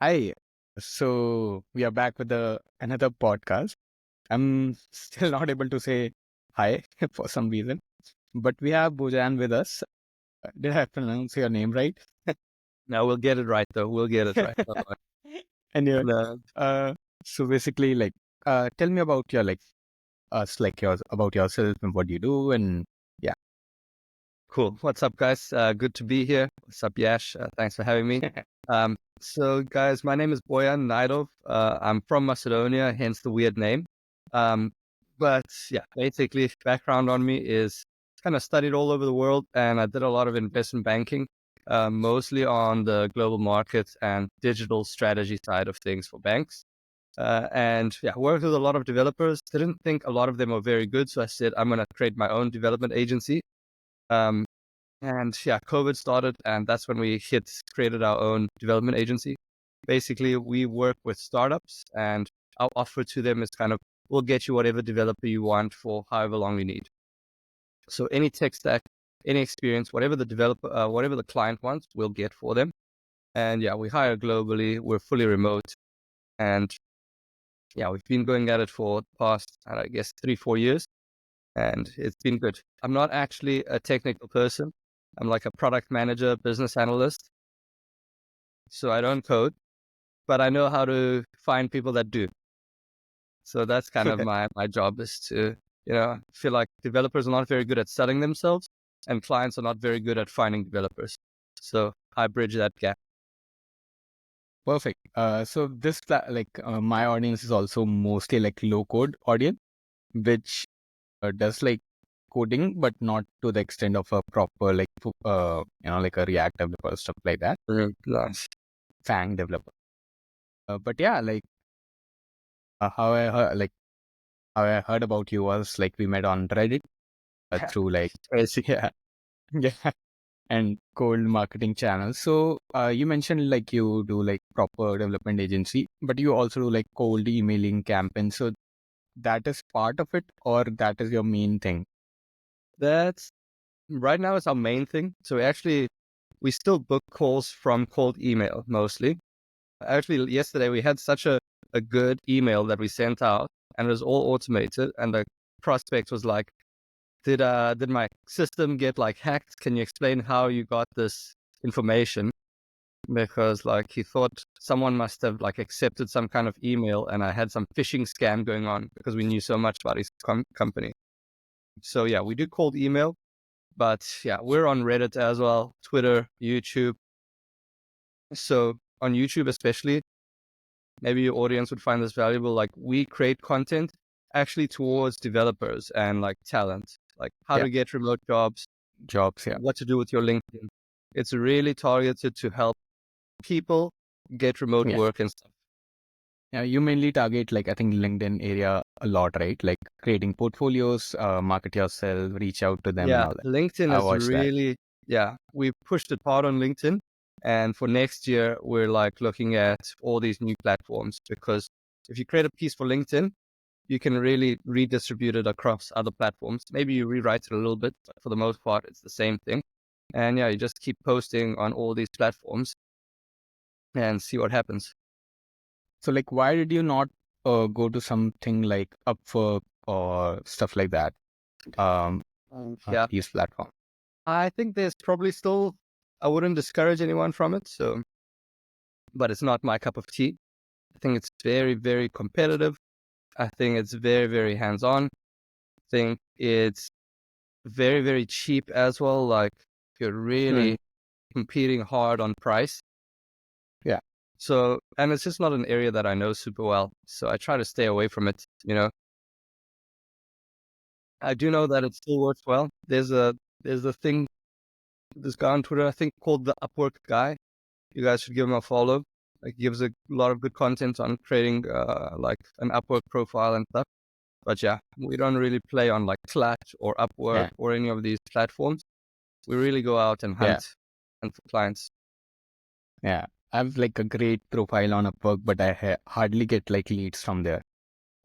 Hi. So we are back with another podcast. I'm still not able to say hi for some reason, but we have Bojan with us. Did I pronounce your name right? No, we'll get it right though. We'll get it right. Anyway, No. uh, so basically, tell me about your about yourself and what you do, and yeah. Cool. What's up, guys? Good to be here. What's up, Yash? Thanks for having me. So, guys, my name is Bojan Naidov. I'm from Macedonia, hence the weird name. Um, but yeah, basically, background on me is kind of studied all over the world, and I did a lot of investment banking, mostly on the global markets and digital strategy side of things for banks. And yeah, worked with a lot of developers. Didn't think a lot of them were very good, so I said I'm going to create my own development agency. Um, and yeah, COVID started, and that's when we created our own development agency. Basically, we work with startups, and our offer to them is kind of, we'll get you whatever developer you want for however long you need. So any tech stack, any experience, whatever the developer, whatever the client wants, we'll get for them. And yeah, we hire globally. We're fully remote, and yeah, we've been going at it for the past, I guess, 3-4 years, and it's been good. I'm not actually a technical person. I'm like a product manager, business analyst. So I don't code, but I know how to find people that do. So that's kind of my job is to, feel like developers are not very good at selling themselves and clients are not very good at finding developers. So I bridge that gap. Perfect. So my audience is also mostly like low code audience, which does like coding, but not to the extent of a proper like a React developer, stuff like that, Nice. Fang developer. But yeah, how how I heard about you was like we met on Reddit through like Crazy. yeah yeah and cold marketing channels. So you mentioned like you do like proper development agency, but you also do like cold emailing campaigns. So that is part of it, or that is your main thing? That's right now it's our main thing. So we still book calls from cold email mostly. Actually, yesterday we had such a good email that we sent out and it was all automated. And the prospect was like, did my system get like hacked? Can you explain how you got this information? Because like he thought someone must have like accepted some kind of email and I had some phishing scam going on because we knew so much about his company. So yeah, we do cold email, but yeah, we're on Reddit as well, Twitter, YouTube. So on YouTube, especially, maybe your audience would find this valuable. Like we create content actually towards developers and like talent, like how Yeah, to get remote jobs, jobs. Yeah, what to do with your LinkedIn. It's really targeted to help people get remote yeah. work and stuff. Yeah, you mainly target like I think LinkedIn area a lot, right? Like creating portfolios, market yourself, reach out to them and Yeah, all that. LinkedIn I is watched that. really, yeah, we pushed it hard on LinkedIn. And for next year, we're like looking at all these new platforms because if you create a piece for LinkedIn, you can really redistribute it across other platforms. Maybe you rewrite it a little bit, but for the most part, it's the same thing. And yeah, you just keep posting on all these platforms and see what happens. So like, why did you not go to something like Upwork or stuff like that? Um, Yeah, these platforms. I think there's probably still, I wouldn't discourage anyone from it. So, but it's not my cup of tea. I think it's very, very competitive. I think it's very, very hands-on. I think it's very, very cheap as well. Like you're Hmm. really competing hard on price. Yeah, So, and it's just not an area that I know super well. So I try to stay away from it. I do know that it still works well. There's a thing, this guy on Twitter, I think called the Upwork guy. You guys should give him a follow. Like he gives a lot of good content on creating, like an Upwork profile and stuff. But yeah, we don't really play on like Clutch or Upwork yeah, or any of these platforms. We really go out and yeah, hunt for clients. yeah. I have like a great profile on Upwork, but I hardly get like leads from there.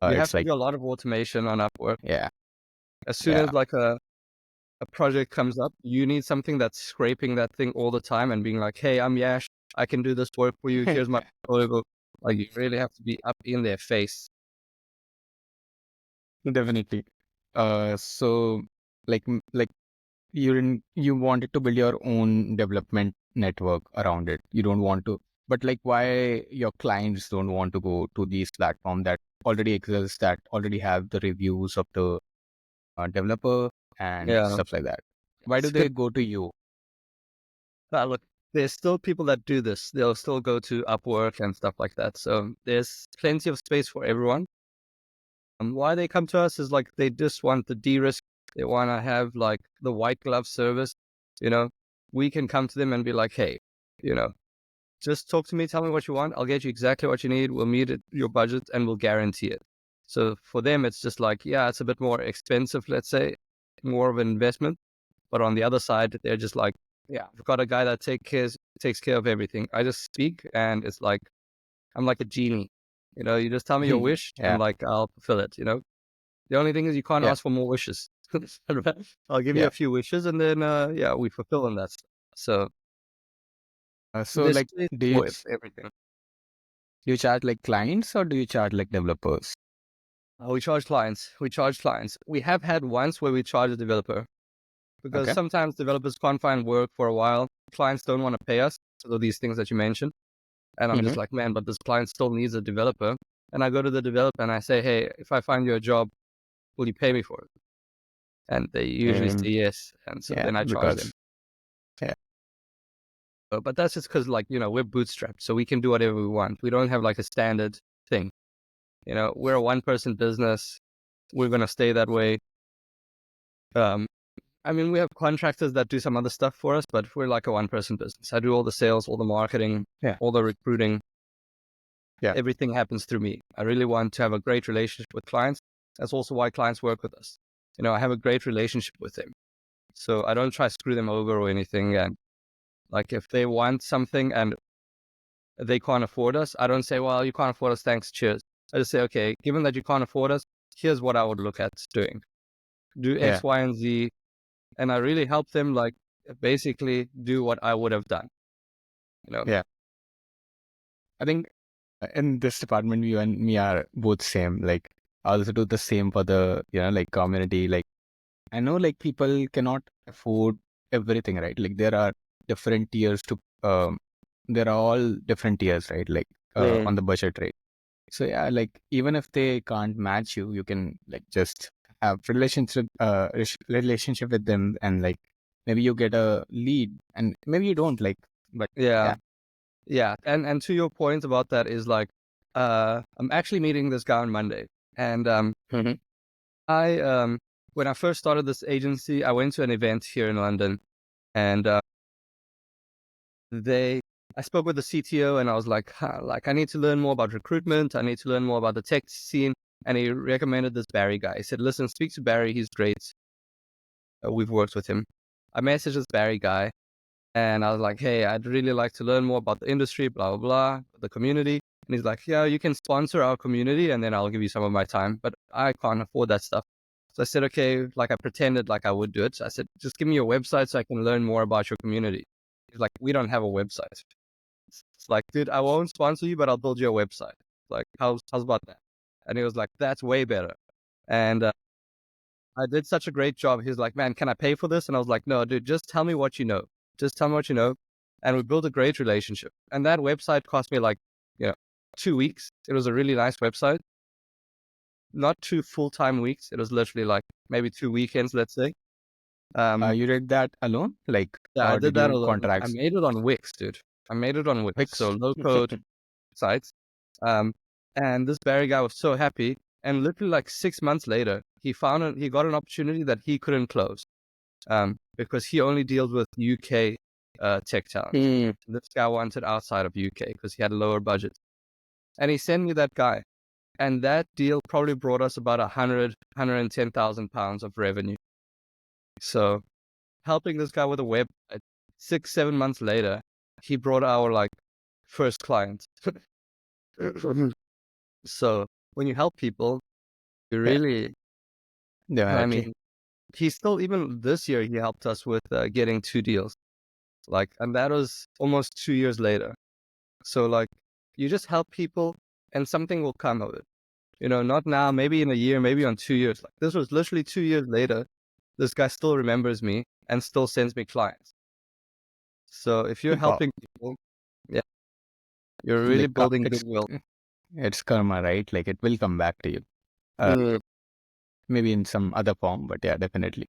You have It's to like, do a lot of automation on Upwork. yeah, As soon yeah, as like a project comes up, you need something that's scraping that thing all the time and being like, hey, I'm Yash. I can do this work for you. Here's my portfolio. Like, you really have to be up in their face. Definitely. So like you wanted to build your own development network around it. You don't want to, but like why your clients don't want to go to these platforms that already exist, that already have the reviews of the developer and Yeah. stuff like that. Why do It's 'cause, they go to you? look, there's still people that do this. They'll still go to Upwork and stuff like that. So there's plenty of space for everyone. Why they come to us is like they just want the de-risk. They want to have like the white glove service. You know, we can come to them and be like, hey, you know, just talk to me, tell me what you want. I'll get you exactly what you need. We'll meet your budget and we'll guarantee it. So for them, it's just like, yeah, it's a bit more expensive, let's say, more of an investment. But on the other side, they're just like, yeah, I've got a guy that takes care of everything. I just speak and it's like, I'm like a genie. You know, you just tell me your wish Yeah, and like I'll fulfill it, you know? The only thing is you can't yeah, ask for more wishes. I'll give you yeah. a few wishes and then yeah, we fulfill on that stuff. So So this like, is do you for everything. do you charge like clients or do you charge like developers? We charge clients. We charge clients. We have had once where we charge a developer because Okay. sometimes developers can't find work for a while. Clients don't want to pay us. So these things that you mentioned. And I'm Mm-hmm. just like, man, but this client still needs a developer. And I go to the developer and I say, hey, if I find you a job, will you pay me for it? And they usually say yes. And so Yeah, then I charge them. because yeah, But that's just because, like, you know, we're bootstrapped. So we can do whatever we want. We don't have like a standard thing. You know, we're a one person business. We're going to stay that way. Um, I mean, we have contractors that do some other stuff for us, but we're like a one person business. I do all the sales, all the marketing, yeah, all the recruiting. yeah, Everything happens through me. I really want to have a great relationship with clients. That's also why clients work with us. You know, I have a great relationship with them. So I don't try to screw them over or anything. And like if they want something and they can't afford us, I don't say, well, you can't afford us. Thanks. Cheers. I just say, okay, given that you can't afford us, here's what I would look at doing. Do yeah, X, Y, and Z. And I really help them like basically do what I would have done. You know? yeah. I think in this department, you and me are both same. Like, I also do the same for the, like community. Like, I know like people cannot afford everything, right? Like, there are different tiers there are all different tiers, right? Like, Mm. on the budget rate. So yeah, like even if they can't match you, you can like just have relationship with them, and like maybe you get a lead, and maybe you don't like, but Yeah. yeah. Yeah. And to your point about that is like, I'm actually meeting this guy on Monday. And Hmm. I when I first started this agency, I went to an event here in London, and they I spoke with the CTO, and I was like, huh, like I need to learn more about recruitment. I need to learn more about the tech scene. And he recommended this Barry guy. He said, listen, speak to Barry. He's great. We've worked with him. I messaged this Barry guy, and I was like, hey, I'd really like to learn more about the industry, blah, blah, blah, the community. And he's like, yeah, you can sponsor our community and then I'll give you some of my time, but I can't afford that stuff. So I said, okay, like I pretended like I would do it. So I said, just give me your website so I can learn more about your community. He's like, we don't have a website. It's like, dude, I won't sponsor you, but I'll build you a website. Like, how's about that? And he was like, that's way better. And I did such a great job. He's like, man, can I pay for this? And I was like, no, dude, just tell me what you know. Just tell me what you know. And we built a great relationship. And that website cost me like, you know, 2 weeks. It was a really nice website. Not 2 full-time weeks. It was literally like maybe 2 weekends, let's say. Um, You did that alone, like, yeah, I or did did that you alone. I contract made it on Wix, dude. I made it on Wix. So Wix? low code sites. Um, and this Barry guy was so happy. And literally like 6 months later, he got an opportunity that he couldn't close. Because he only deals with UK tech talent. Hmm. This guy wanted outside of UK because he had a lower budget. And he sent me that guy. And that deal probably brought us about 110,000 pounds of revenue. So helping this guy with a web 6, 7 months later, he brought our like first client. So when you help people, you Yeah, really, I definitely. mean, he still, even this year, he helped us with getting 2 deals. Like, and that was almost 2 years later. So like you just help people and something will come of it. Not now, maybe in a year, maybe on 2 years. Like this was literally 2 years later. This guy still remembers me and still sends me clients. So if you're Wow. helping people, yeah, you're really Like building goodwill. it's karma, right? Like it will come back to you. Uh, Mm, maybe in some other form, but yeah, definitely.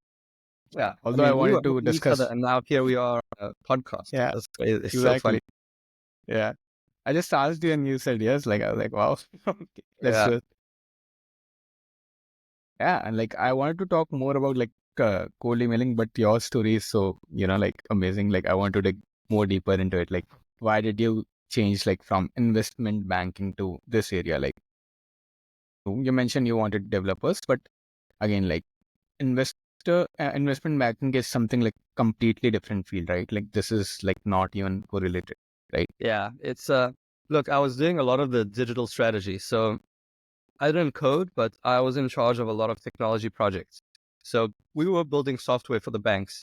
yeah. I Although I mean, we were wanted to helping each other discuss, and now here we are on a podcast. yeah, That's crazy. It's so funny. exactly. Yeah. I just asked you and you said yes. Like I was like, wow, okay, let's Yeah. do it. Yeah, and like I wanted to talk more about like cold emailing, but your story is so like amazing. Like I want to dig more deeper into it. Like why did you change like from investment banking to this area? Like you mentioned you wanted developers, but again, like investment banking is something like completely different field, right? Like this is like not even correlated, right? Yeah. It's, look, I was doing a lot of the digital strategy. So I didn't code, but I was in charge of a lot of technology projects. So we were building software for the banks,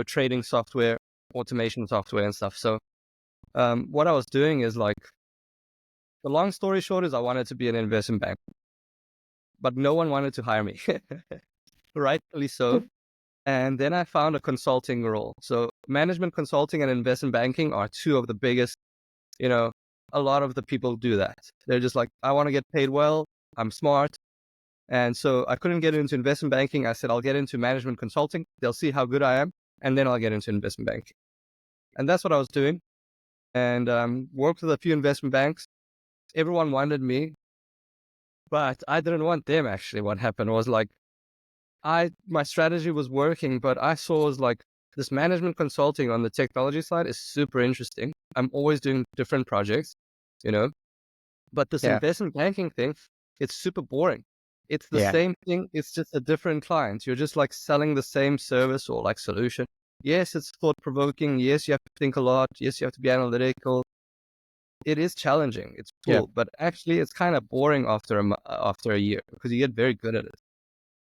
trading software, automation software and stuff. So what I was doing is like, the long story short is I wanted to be an investment bank, but no one wanted to hire me, rightfully so. And then I found a consulting role. So management consulting and investment banking are two of the biggest, you know, a lot of the people do that. They're just like, I want to get paid well. I'm smart. And so I couldn't get into investment banking. I said, I'll get into management consulting. They'll see how good I am. And then I'll get into investment banking. And that's what I was doing. And worked with a few investment banks. Everyone wanted me, but I didn't want them actually. What happened was like, my strategy was working, but I saw was like this management consulting on the technology side is super interesting. I'm always doing different projects, you know, but this Yeah, investment banking thing, it's super boring. It's the yeah, same thing. It's just a different client. You're just like selling the same service or like solution. Yes, it's thought provoking. Yes, you have to think a lot. Yes, you have to be analytical. It is challenging. It's yeah, cool, but actually it's kind of boring after a year because you get very good at it.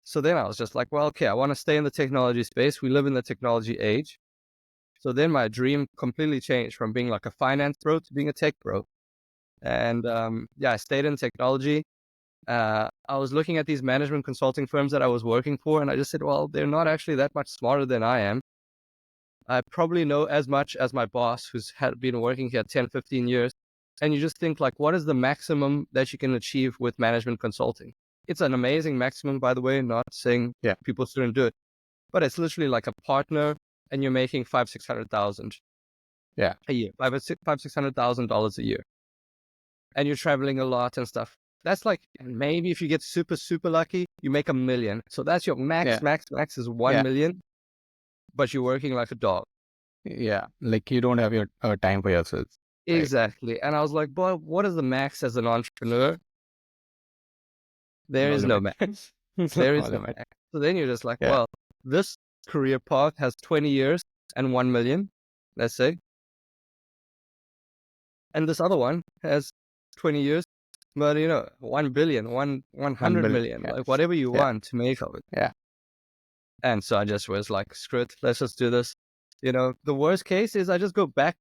So then I was just like, well, okay, I want to stay in the technology space. We live in the technology age. So then my dream completely changed from being like a finance bro to being a tech bro. And yeah, I stayed in technology. I was looking at these management consulting firms that I was working for, and I just said, well, they're not actually that much smarter than I am. I probably know as much as my boss, who's had been working here 10, 15 years. And you just think like, what is the maximum that you can achieve with management consulting? It's an amazing maximum, by the way, not saying yeah, people shouldn't do it, but it's literally like a partner and you're making 600,000 yeah, a year, $600,000 a year. And you're traveling a lot and stuff. That's like, maybe if you get super, super lucky, you make 1 million. So that's your yeah, max is 1 yeah, million, but you're working like a dog. yeah. Like you don't have your time for yourself, right? Exactly. And I was like, boy, what is the max as an entrepreneur? There No is no limit. max. There No is no limit. max. So then you're just like, Yeah, well, this career path has 20 years and 1 million, let's say. And this other one has 20 years, but 1 billion, 1 100 billion. million, Yeah, like whatever you yeah, want to make of it. yeah, And so I just was like, screw it, let's just do this. The worst case is I just go back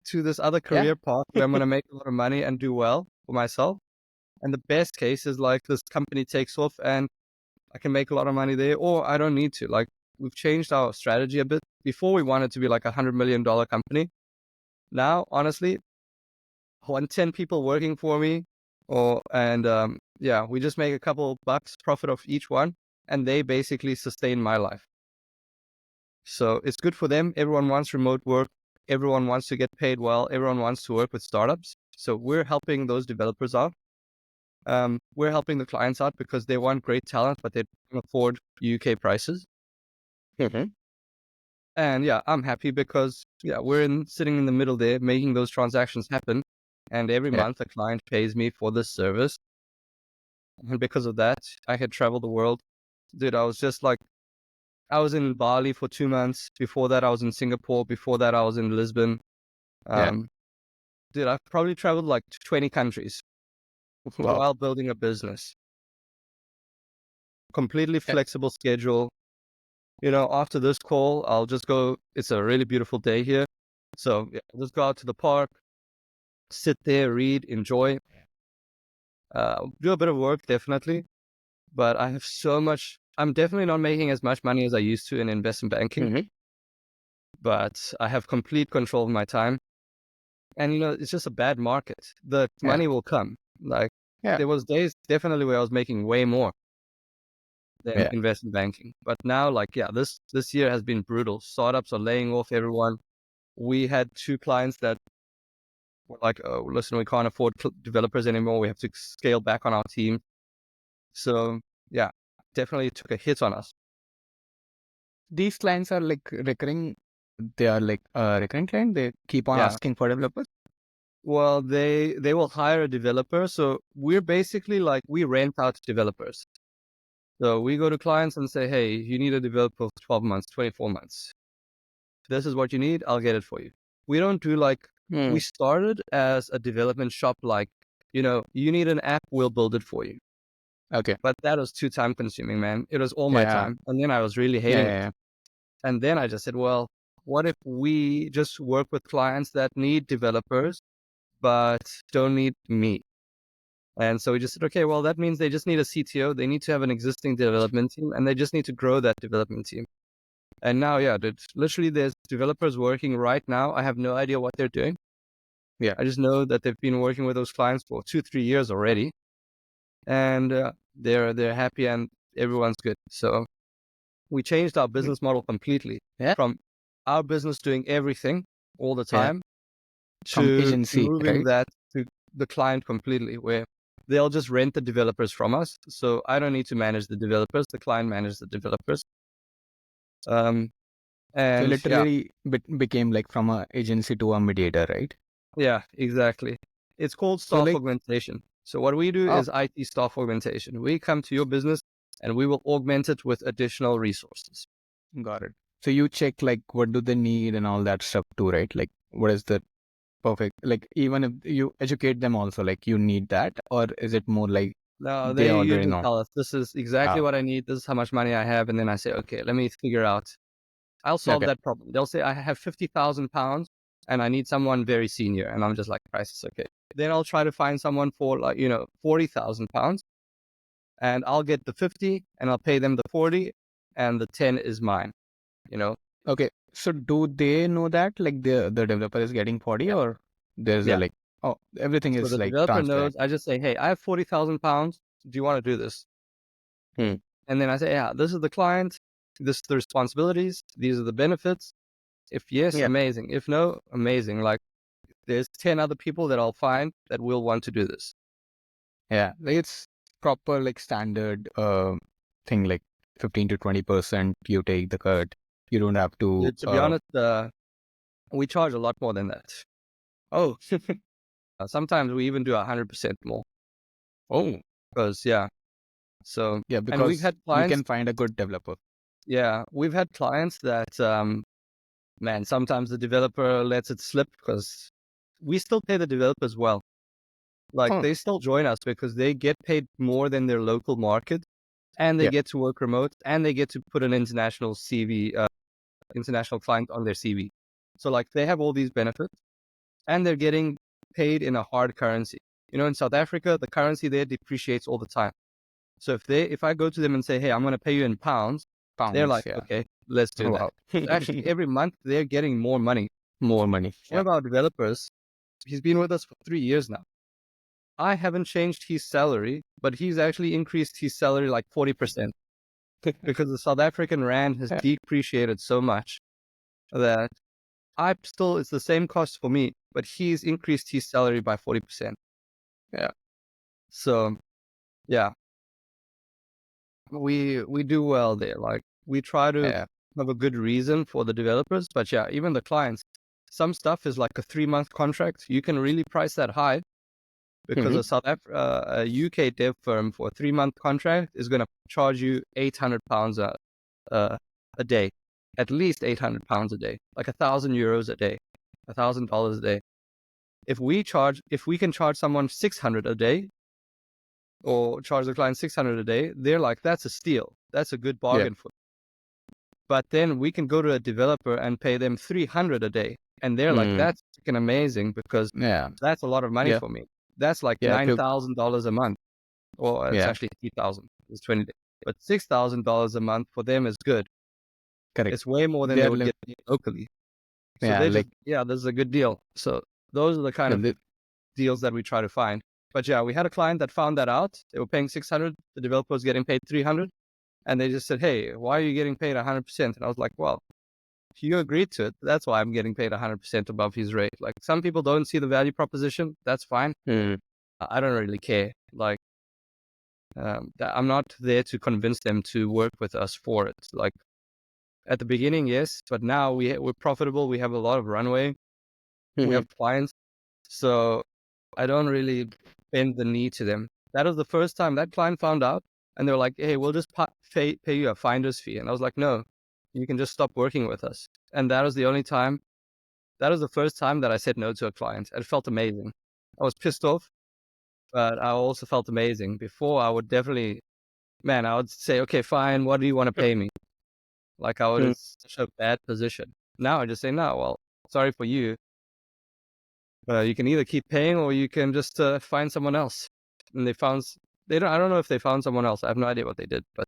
to this other yeah, career path where I'm going to make a lot of money and do well for myself. And the best case is like this company takes off and I can make a lot of money there, or I don't need to. Like we've changed our strategy a bit. Before we wanted to be like $100 million company. Now, honestly, I want 10 people working for me, and yeah, we just make a couple bucks profit of each one, and they basically sustain my life. So it's good for them. Everyone wants remote work. Everyone wants to get paid well. Everyone wants to work with startups. So we're helping those developers out. We're helping the clients out because they want great talent, but they can't afford UK prices. hmm And yeah, I'm happy because yeah, sitting in the middle there, making those transactions happen. And every yeah, month a client pays me for this service. And because of that, I had traveled the world. Dude, I was just like, I was in Bali for 2 months. Before that, I was in Singapore. Before that, I was in Lisbon. yeah. Um, dude, I've probably traveled like 20 countries Wow. while building a business. Completely Yeah, flexible schedule. After this call, I'll just go. It's a really beautiful day here. So yeah, I'll just go out to the park, sit there, read, enjoy, do a bit of work, definitely. But I have so much. I'm definitely not making as much money as I used to in investment banking, but I have complete control of my time. And, it's just a bad market. The money will come. Like, Yeah. there was days definitely where I was making way more than Yeah. investment banking. But now, this year has been brutal. Startups are laying off everyone. We had 2 clients that were like, "Oh, listen, we can't afford developers anymore. We have to scale back on our team." So, yeah, definitely took a hit on us. These clients are like recurring. They are like recurring client. They keep on Yeah. asking for developers. Well, they will hire a developer. So we're basically like, we rent out developers. So we go to clients and say, "Hey, you need a developer for 12 months, 24 months. This is what you need. I'll get it for you." We don't do we started as a development shop. You need an app, we'll build it for you. Okay. But that was too time consuming, man. It was all my Yeah. time. And then I was really Yeah. hating it. Yeah. And then I just said, well, what if we just work with clients that need developers, but don't need me? And so we just said, okay, well, that means they just need a CTO. They need to have an existing development team, and they just need to grow that development team. And now, yeah, dude, literally there's developers working right now. I have no idea what they're doing. Yeah. I just know that they've been working with those clients for 2-3 years already, and they're happy and everyone's good. So we changed our business model completely Yeah. from our business doing everything all the Yeah. time From to agency, moving right? that to the client completely, where they'll just rent the developers from us. So I don't need to manage the developers. The client manages the developers. So And yeah, literally became like from a agency to a mediator, right? yeah, exactly. It's called So staff like, augmentation. So what we do oh, is IT staff augmentation. We come to your business and we will augment it with additional resources. got it. So you check like what do they need and all that stuff too, right? Like what is the perfect, like even if you educate them also, like you need that, or is it more like No, they they already usually know? tell us this is exactly Oh, what I need. This is how much money I have. And then I say, okay, let me figure out. I'll solve okay. that problem. They'll say, I have 50,000 pounds and I need someone very senior. And I'm just like, crisis, okay. Then I'll try to find someone for 40,000 pounds, and I'll get the 50 and I'll pay them the 40 and the 10 is mine, you know? Okay. So do they know that like the developer is getting 40, Yeah. or there's a Yeah. like, oh, everything So is the like developer knows, transparent? I just say, hey, I have 40,000 pounds. Do you want to do this? Hmm. And then I say, yeah, this is the client. This is the responsibilities. These are the benefits. If yes, Yeah. amazing. If no, amazing. Like, there's 10 other people that I'll find that will want to do this. Yeah. Like it's proper like standard thing, like 15 to 20% you take the cut. You don't have to To be honest, we charge a lot more than that. oh, Sometimes we even do 100% more. oh, Because, yeah. So, yeah, and we've because had you clients, can find a good developer. yeah, we've had clients that, man, sometimes the developer lets it slip because we still pay the developers well. Like, Oh, they still join us because they get paid more than their local market, and they yeah. get to work remote, and they get to put an international CV, international client on their CV. So, like, they have all these benefits, and they're getting paid in a hard currency. In South Africa, the currency there depreciates all the time. So if I go to them and say, hey, I'm going to pay you in pounds, they're Pounds, like, yeah. okay, let's do that. Wow. So actually, every month they're getting more money. More money. One Yeah. of our developers, he's been with us for 3 years now. I haven't changed his salary, but he's actually increased his salary like 40% because the South African rand has Yeah. depreciated so much that it's the same cost for me, but he's increased his salary by 40%. Yeah. So yeah, we do well there. Like, we try to Yeah. have a good reason for the developers, but yeah, even the clients, some stuff is like a 3-month contract. You can really price that high because Hmm. a UK dev firm for a 3-month contract is going to charge you 800 pounds a day, at least 800 pounds a day, like €1,000 a day, $1,000 a day. If we can charge someone 600 a day, or charge the client 600 a day, they're like, that's a steal. That's a good Yeah. bargain for. But then we can go to a developer and pay them 300 a day, And they're like, Mm. that's freaking amazing because Yeah. that's a lot of money Yeah. for me. That's like Yeah. $9,000 a month, or it's Yeah. actually 3,000. It's 20 days. But $6,000 a month for them is good. Correct. It's way more than They they are would get locally. So yeah, they like just, yeah, this is a good deal. So those are the kind yeah, of deals that we try to find. But yeah, we had a client that found that out. They were paying 600. The developer was getting paid 300. And they just said, hey, why are you getting paid 100%? And I was like, well, if you agreed to it, that's why I'm getting paid 100% above his rate. Like, some people don't see the value proposition. That's fine. mm. I don't really care. Like, I'm not there to convince them to work with us for it. Like, at the beginning, yes, but now we're profitable. We have a lot of runway. We have clients. So I don't really bend the knee to them. That was the first time that client found out, and they were like, hey, we'll just pay you a finder's fee. And I was like, no, you can just stop working with us. And that was the only time, that was the first time that I said no to a client. It felt amazing. I was pissed off, but I also felt amazing. Before, I would definitely, man, I would say, okay, fine, what do you want to pay me? Like, I was in such a bad position. Now I just say, no, well, sorry for you. You can either keep paying or you can just find someone else. And I don't know if they found someone else. I have no idea what they did, but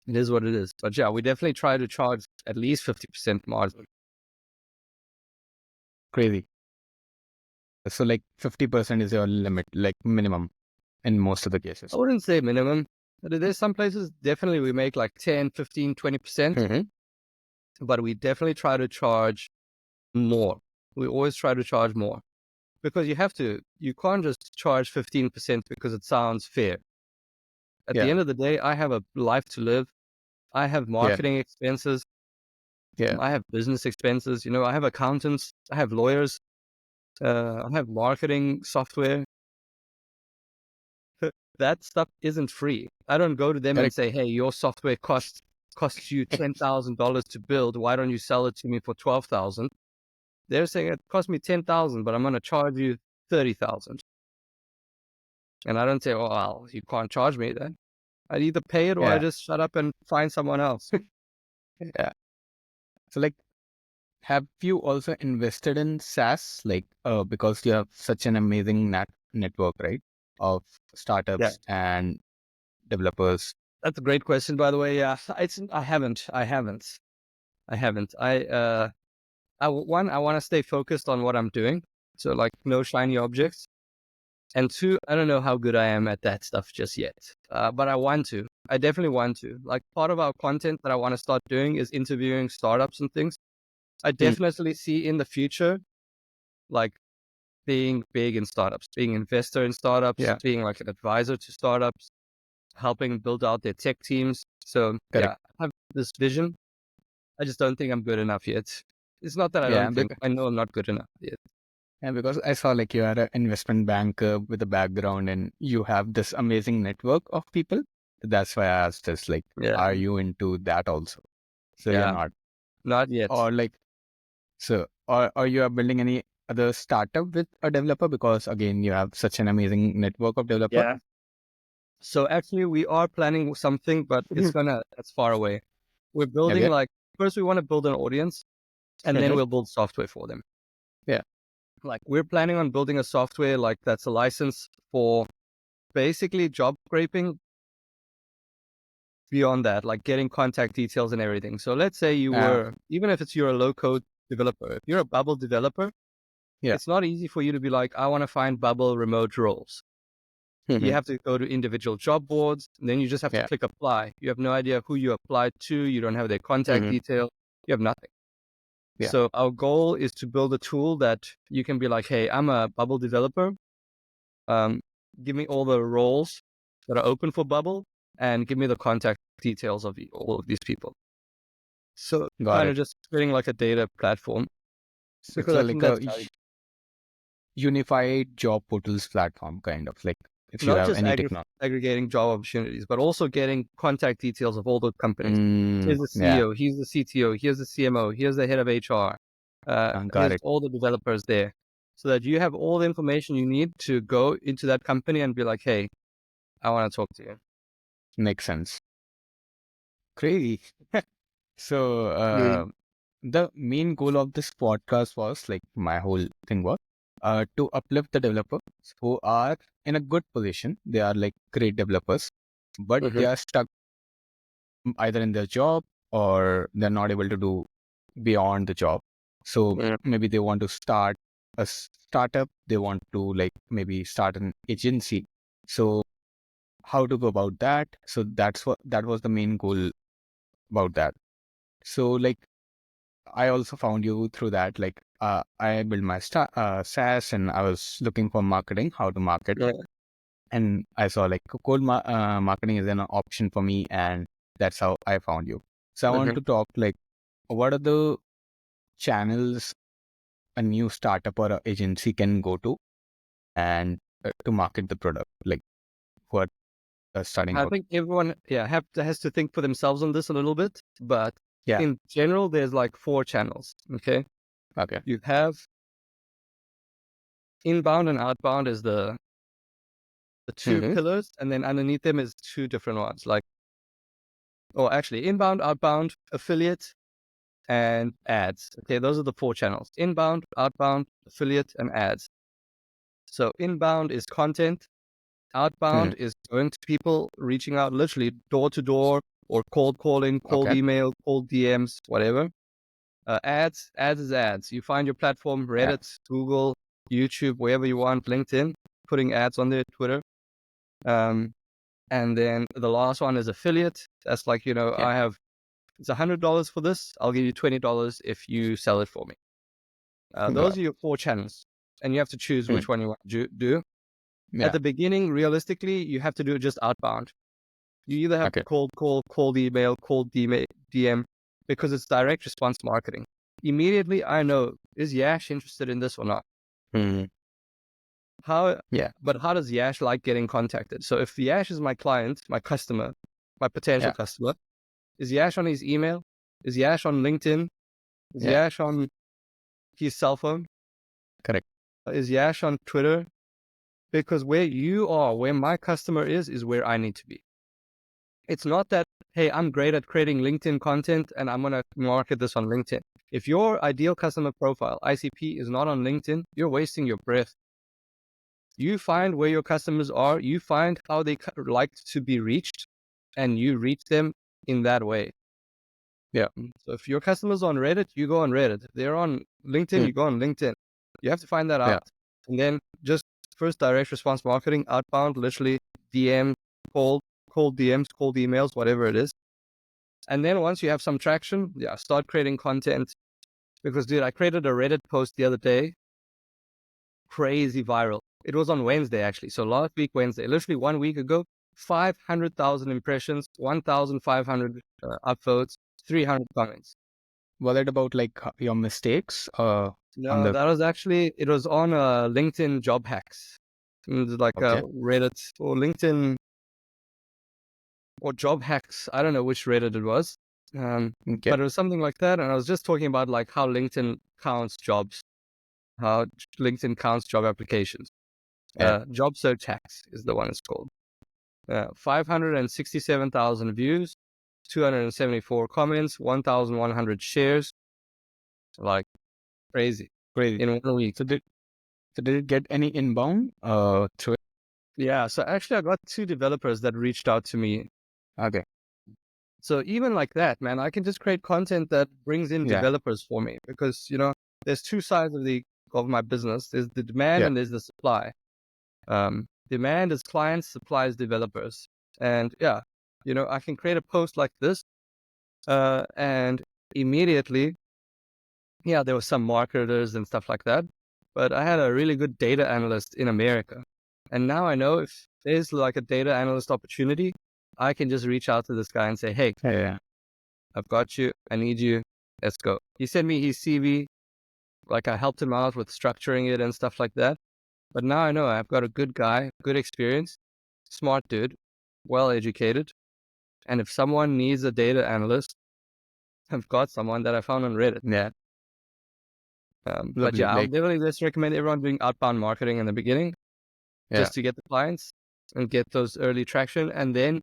it is what it is. But yeah, we definitely try to charge at least 50% margin. Crazy. So like 50% is your limit, like minimum in most of the cases. I wouldn't say minimum. There's some places definitely we make like 10, 15, 20%, but we definitely try to charge more. We always try to charge more because you can't just charge 15% because it sounds fair. At the Yeah. end of the day, I have a life to live. I have Yeah. marketing expenses. Yeah. I have business expenses. I have accountants. I have lawyers. I have marketing software. That stuff isn't free. I don't go to them and Correct. say, hey, your software costs you $10,000 to build. Why don't you sell it to me for 12,000? They're saying it cost me 10,000, but I'm going to charge you 30,000. And I don't say, oh, well, you can't charge me then. I'd either pay it or I Yeah. just shut up and find someone else. Yeah. So like, have you also invested in SaaS? Like, because you have such an amazing network, right? Of Yeah. startups and developers. That's a great question, by the way. Yeah, I haven't. I want to stay focused on what I'm doing. So like, no shiny objects. And two, I don't know how good I am at that stuff just yet. But I want to. I definitely want to. Like, part of our content that I want to start doing is interviewing startups and things. I Hmm. definitely see in the future, like, being big in startups, being investor in startups, Yeah. being like an advisor to startups, helping build out their tech teams. So Correct. yeah, I have this vision. I just don't think I'm good enough yet. It's not that I Yeah. don't think, I know I'm not good enough yet. Yeah, because I saw like you are an investment banker with a background and you have this amazing network of people. That's why I asked this, like, Yeah. are you into that also? So you're Yeah. not. Not yet. Or like, so, or you are building any other startup with a developer because again, you have such an amazing network of developer. Yeah. So actually we are planning something, but it's far away. We're building Okay. like, first we want to build an audience and then Mhm. we'll build software for them. Yeah. Like, we're planning on building a software like that's a license for basically job scraping. Beyond that, like getting contact details and everything. So let's say even if you're a low code developer, if you're a Bubble developer, Yeah. it's not easy for you to be like, I want to find Bubble remote roles. You Mhm. have to go to individual job boards, and then you just have to Yeah. click apply. You have no idea who you applied to. You don't have their contact Mhm. detail. You have nothing. Yeah. So our goal is to build a tool that you can be like, hey, I'm a Bubble developer. Give me all the roles that are open for Bubble and give me the contact details of all of these people. So Got kind it. of just creating like a data platform, So it's because I like think a that's valuable. unified job portals platform, kind of like if you Not have just any technology. aggregating job opportunities, but also getting contact details of all the companies. Here's the Yeah. CEO, here's the CTO, here's the CMO, here's the head of HR. Got Here's it. all the developers there, so that you have all the information you need to go into that company and be like, hey, I want to talk to you. Makes sense. Crazy. So, Mm. the main goal of this podcast was like my whole thing was to uplift the developers who are in a good position. They are like great developers, but Mm-hmm. they are stuck either in their job or they're not able to do beyond the job. So Yeah. maybe they want to start a startup, they want to like maybe start an agency. So how to go about that? So that was the main goal about that. So like I also found you through that. Like I built my SaaS and I was looking for marketing, how to market, Yeah. and I saw like marketing is an option for me, and that's how I found you. So I want Mm-hmm. to talk like what are the channels a new startup or a agency can go to and to market the product, like who are starting I out. think everyone, has to think for themselves on this a little bit. But Yeah. in general, there's like 4 channels. Okay, Okay. you have inbound and outbound is the 2 Mm-hmm. pillars, and then underneath them is 2 different ones. Like, or actually, inbound, outbound, affiliate, and ads. Okay, those are the 4 channels: inbound, outbound, affiliate, and ads. So inbound is content. Mm-hmm. Outbound is going to people, reaching out literally door to door, or cold calling, cold Okay. email, cold DMs, whatever. Ads is ads. You find your platform, Yeah. Reddit, Google, YouTube, wherever you want, LinkedIn, putting ads on there, Twitter. Um, and then the last one is affiliate. That's like, Yeah. it's $100 for this. I'll give you $20 if you sell it for me. Those Got are your 4 channels, and you have to choose it. which one you want to do. At Yeah. the beginning, realistically, you have to do just outbound. You either have to Okay. cold call, cold email, cold DM, because it's direct response marketing. Immediately, I know, is Yash interested in this or not? Mm-hmm. How? Yeah. But how does Yash like getting contacted? So if Yash is my client, my customer, my potential Yeah. customer, is Yash on his email? Is Yash on LinkedIn? Is Yeah. Yash on his cell phone? Correct. Is Yash on Twitter? Because where you are, where my customer is where I need to be. It's not that, hey, I'm great at creating LinkedIn content and I'm going to market this on LinkedIn. If your ideal customer profile, ICP, is not on LinkedIn, you're wasting your breath. You find where your customers are, you find how they like to be reached, and you reach them in that way. Yeah. So if your customers on Reddit, you go on Reddit. If they're on LinkedIn, Mm. you go on LinkedIn. You have to find that Yeah. out. And then just first direct response marketing, outbound, literally DM, cold DMs, cold emails, whatever it is. And then once you have some traction, start creating content. Because, dude, I created a Reddit post the other day, crazy viral. It was on Wednesday, actually. So last week, Wednesday, literally 1 week ago, 500,000 impressions, 1,500 upvotes, 300 comments. Was it about like your mistakes on No, the that was actually, it was on LinkedIn job hacks. It was like okay. Reddit or LinkedIn or job hacks. I don't know which Reddit it was. Okay. But it was something like that. And I was just talking about like how LinkedIn counts jobs, how LinkedIn counts job applications. Yeah. Job search hacks is the one it's called. 567,000 views, 274 comments, 1,100 shares. Like crazy Crazy. in 1 week. So did it get any inbound through it? Yeah. So actually, I got 2 developers that reached out to me. Okay. So even like that, man, I can just create content that brings in Yeah. developers for me, because there's 2 sides of my business. There's the demand Yeah. and there's the supply. Demand is clients, supply is developers. And I can create a post like this, and immediately, there were some marketers and stuff like that. But I had a really good data analyst in America. And now I know if there's like a data analyst opportunity, I can just reach out to this guy and say, hey, Yeah. Yeah. I've got you. I need you. Let's go. He sent me his CV. Like, I helped him out with structuring it and stuff like that. But now I know I've got a good guy, good experience, smart dude, well educated. And if someone needs a data analyst, I've got someone that I found on Reddit. Yeah. But Lovely. I'll Like definitely just recommend everyone doing outbound marketing in the beginning, yeah. just to get the clients and get those early traction, and then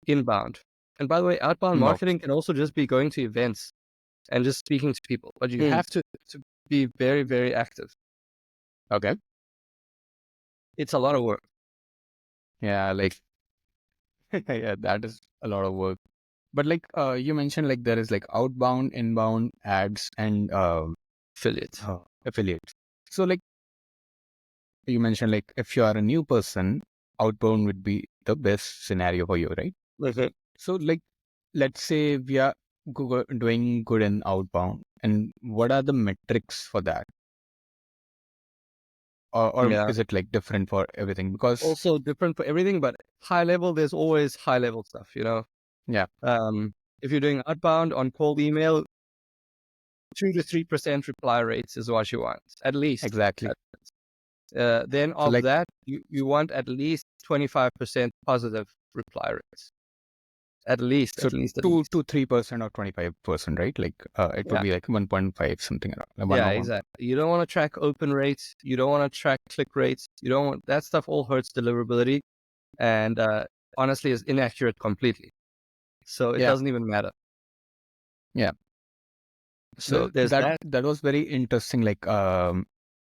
inbound. And by the way, outbound Inbound. marketing can also just be going to events. and just speaking to people. But you Hmm. have to be very, very active. Okay. It's a lot of work. Yeah, like yeah, that is a lot of work. But like you mentioned, like there is like outbound, inbound ads, and Affiliate. affiliates. So like you mentioned, like if you are a new person, outbound would be the best scenario for you, right? Okay. So like let's say we are doing good in outbound, and what are the metrics for that? Or Yeah. is it like different for everything? Because Also different for everything, but high level, there's always high level stuff, you know. yeah, If you're doing outbound on cold email, 2 to 3% reply rates is what you want, at least. exactly. Then So of like that, you want at least 25% positive reply rates. At least, so at least, at 2 to 3% or 25%, right? Like it would Yeah, be like 1.5 something around like yeah, 1 or 1. exactly. You don't want to track open rates. You don't want to track click rates. You don't want that stuff. All hurts deliverability, and honestly, is inaccurate completely. So it Yeah, doesn't even matter. yeah. So Well, there's that. that was very interesting. Like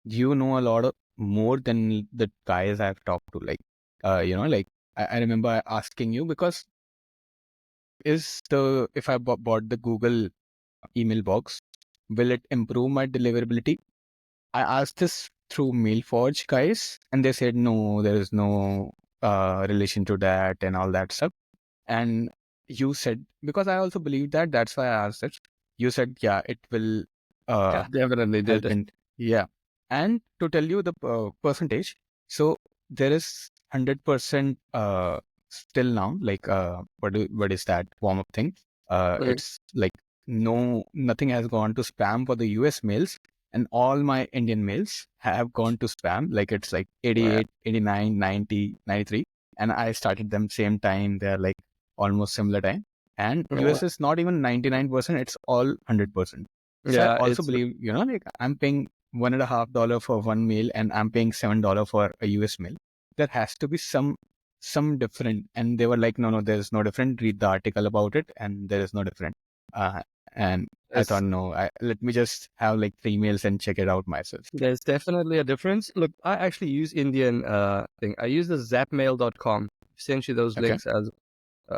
you know a lot of more than the guys I've talked to. Like like I remember asking you because if I bought the Google email box, will it improve my deliverability? I asked this through MailForge guys, and they said no, there is no relation to that and all that stuff. And you said, because I also believe that, that's why I asked it. You said, yeah, it will Yeah, definitely help did. in, yeah. And to tell you the percentage, so there is 100% still now, like what is that warm up thing? Mhm. It's like nothing has gone to spam for the US mails, and all my Indian mails have gone to spam. Like it's like Yeah, 88, 89, 90, 93, and I started them same time. They're like almost similar time. And yeah, US is not even 99%, it's all 100%. So I yeah. also It's believe, like I'm paying $1.50 for one meal and I'm paying $7 for a US meal. There has to be some different. And they were like, no, there's no different. Read the article about it, and there is no different. And I it's thought, no, let me just have like 3 meals and check it out myself. There's definitely a difference. Look, I actually use Indian thing. I use the zapmail.com. Sent you those Okay. links as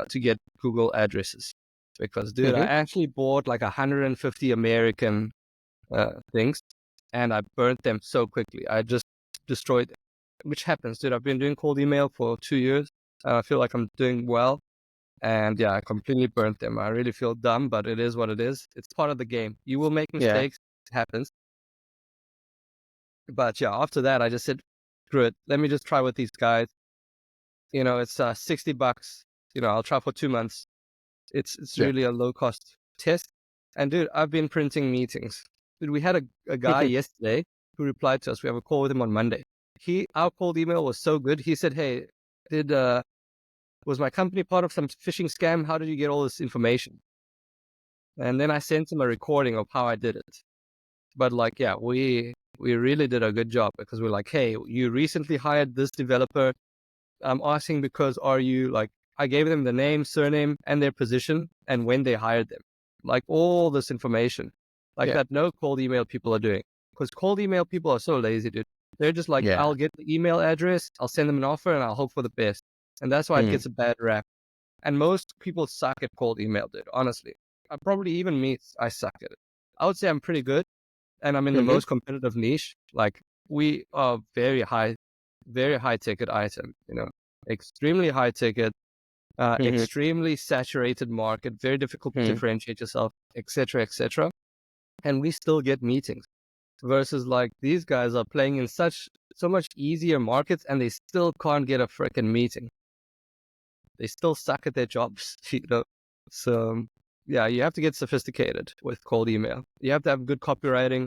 to get Google addresses. Because, dude, I Mm-hmm. actually bought like 150 American things, and I burnt them so quickly. I just destroyed them, which happens, dude. I've been doing cold email for 2 years, and I feel like I'm doing well. And yeah, I completely burnt them. I really feel dumb, but it is what it is. It's part of the game. You will make Yeah. mistakes. It happens. But yeah, after that, I just said, screw it. Let me just try with these guys. It's $60. I'll try for 2 months. It's Yeah. really a low cost test. And dude, I've been printing meetings. Dude, we had a guy yesterday who replied to us. We have a call with him on Monday. Our cold email was so good. He said, "Hey, was my company part of some phishing scam? How did you get all this information?" And then I sent him a recording of how I did it. But like, yeah, we really did a good job because we're like, hey, you recently hired this developer. I'm asking because I gave them the name, surname, and their position and when they hired them. Like all this information, like Yeah. that no cold email people are doing. Because cold email people are so lazy, dude. They're just like, Yeah. I'll get the email address, I'll send them an offer, and I'll hope for the best. And that's why it Mm. gets a bad rap. And most people suck at cold email, dude, honestly. Probably even me, I suck at it. I would say I'm pretty good and I'm in the Mm-hmm. most competitive niche. Like we are very high ticket item, extremely high ticket, Mm-hmm. extremely saturated market, very difficult to Mm-hmm. differentiate yourself, etc., etc. And we still get meetings versus like these guys are playing in so much easier markets and they still can't get a freaking meeting. They still suck at their jobs, So yeah, you have to get sophisticated with cold email. You have to have good copywriting.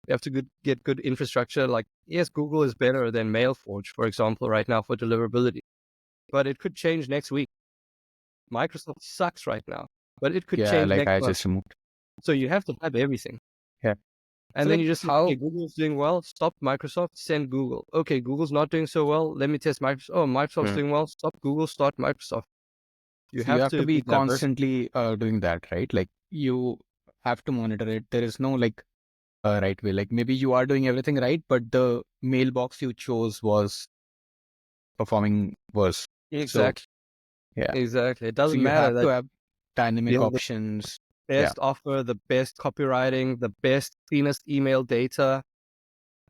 You have to get good infrastructure. Like, yes, Google is better than MailForge, for example, right now for deliverability, but it could change next week. Microsoft sucks right now, but it could Yeah, change like next I month. just removed. So you have to have everything. Yeah. So And then like you just say, okay, how Google's doing well, stop Microsoft, send Google. Okay, Google's not doing so well, let me test Microsoft. Oh, Microsoft's Hmm. doing well, stop Google, start Microsoft. You So you have have to to be be diverse. constantly doing that, right? Like you have to monitor it. There is no like right way. Like maybe you are doing everything right, but the mailbox you chose was performing worse. So Exactly. yeah. Exactly. It So doesn't you matter have to that have dynamic you have the options. Yeah. best offer, the best copywriting, the best, cleanest email data,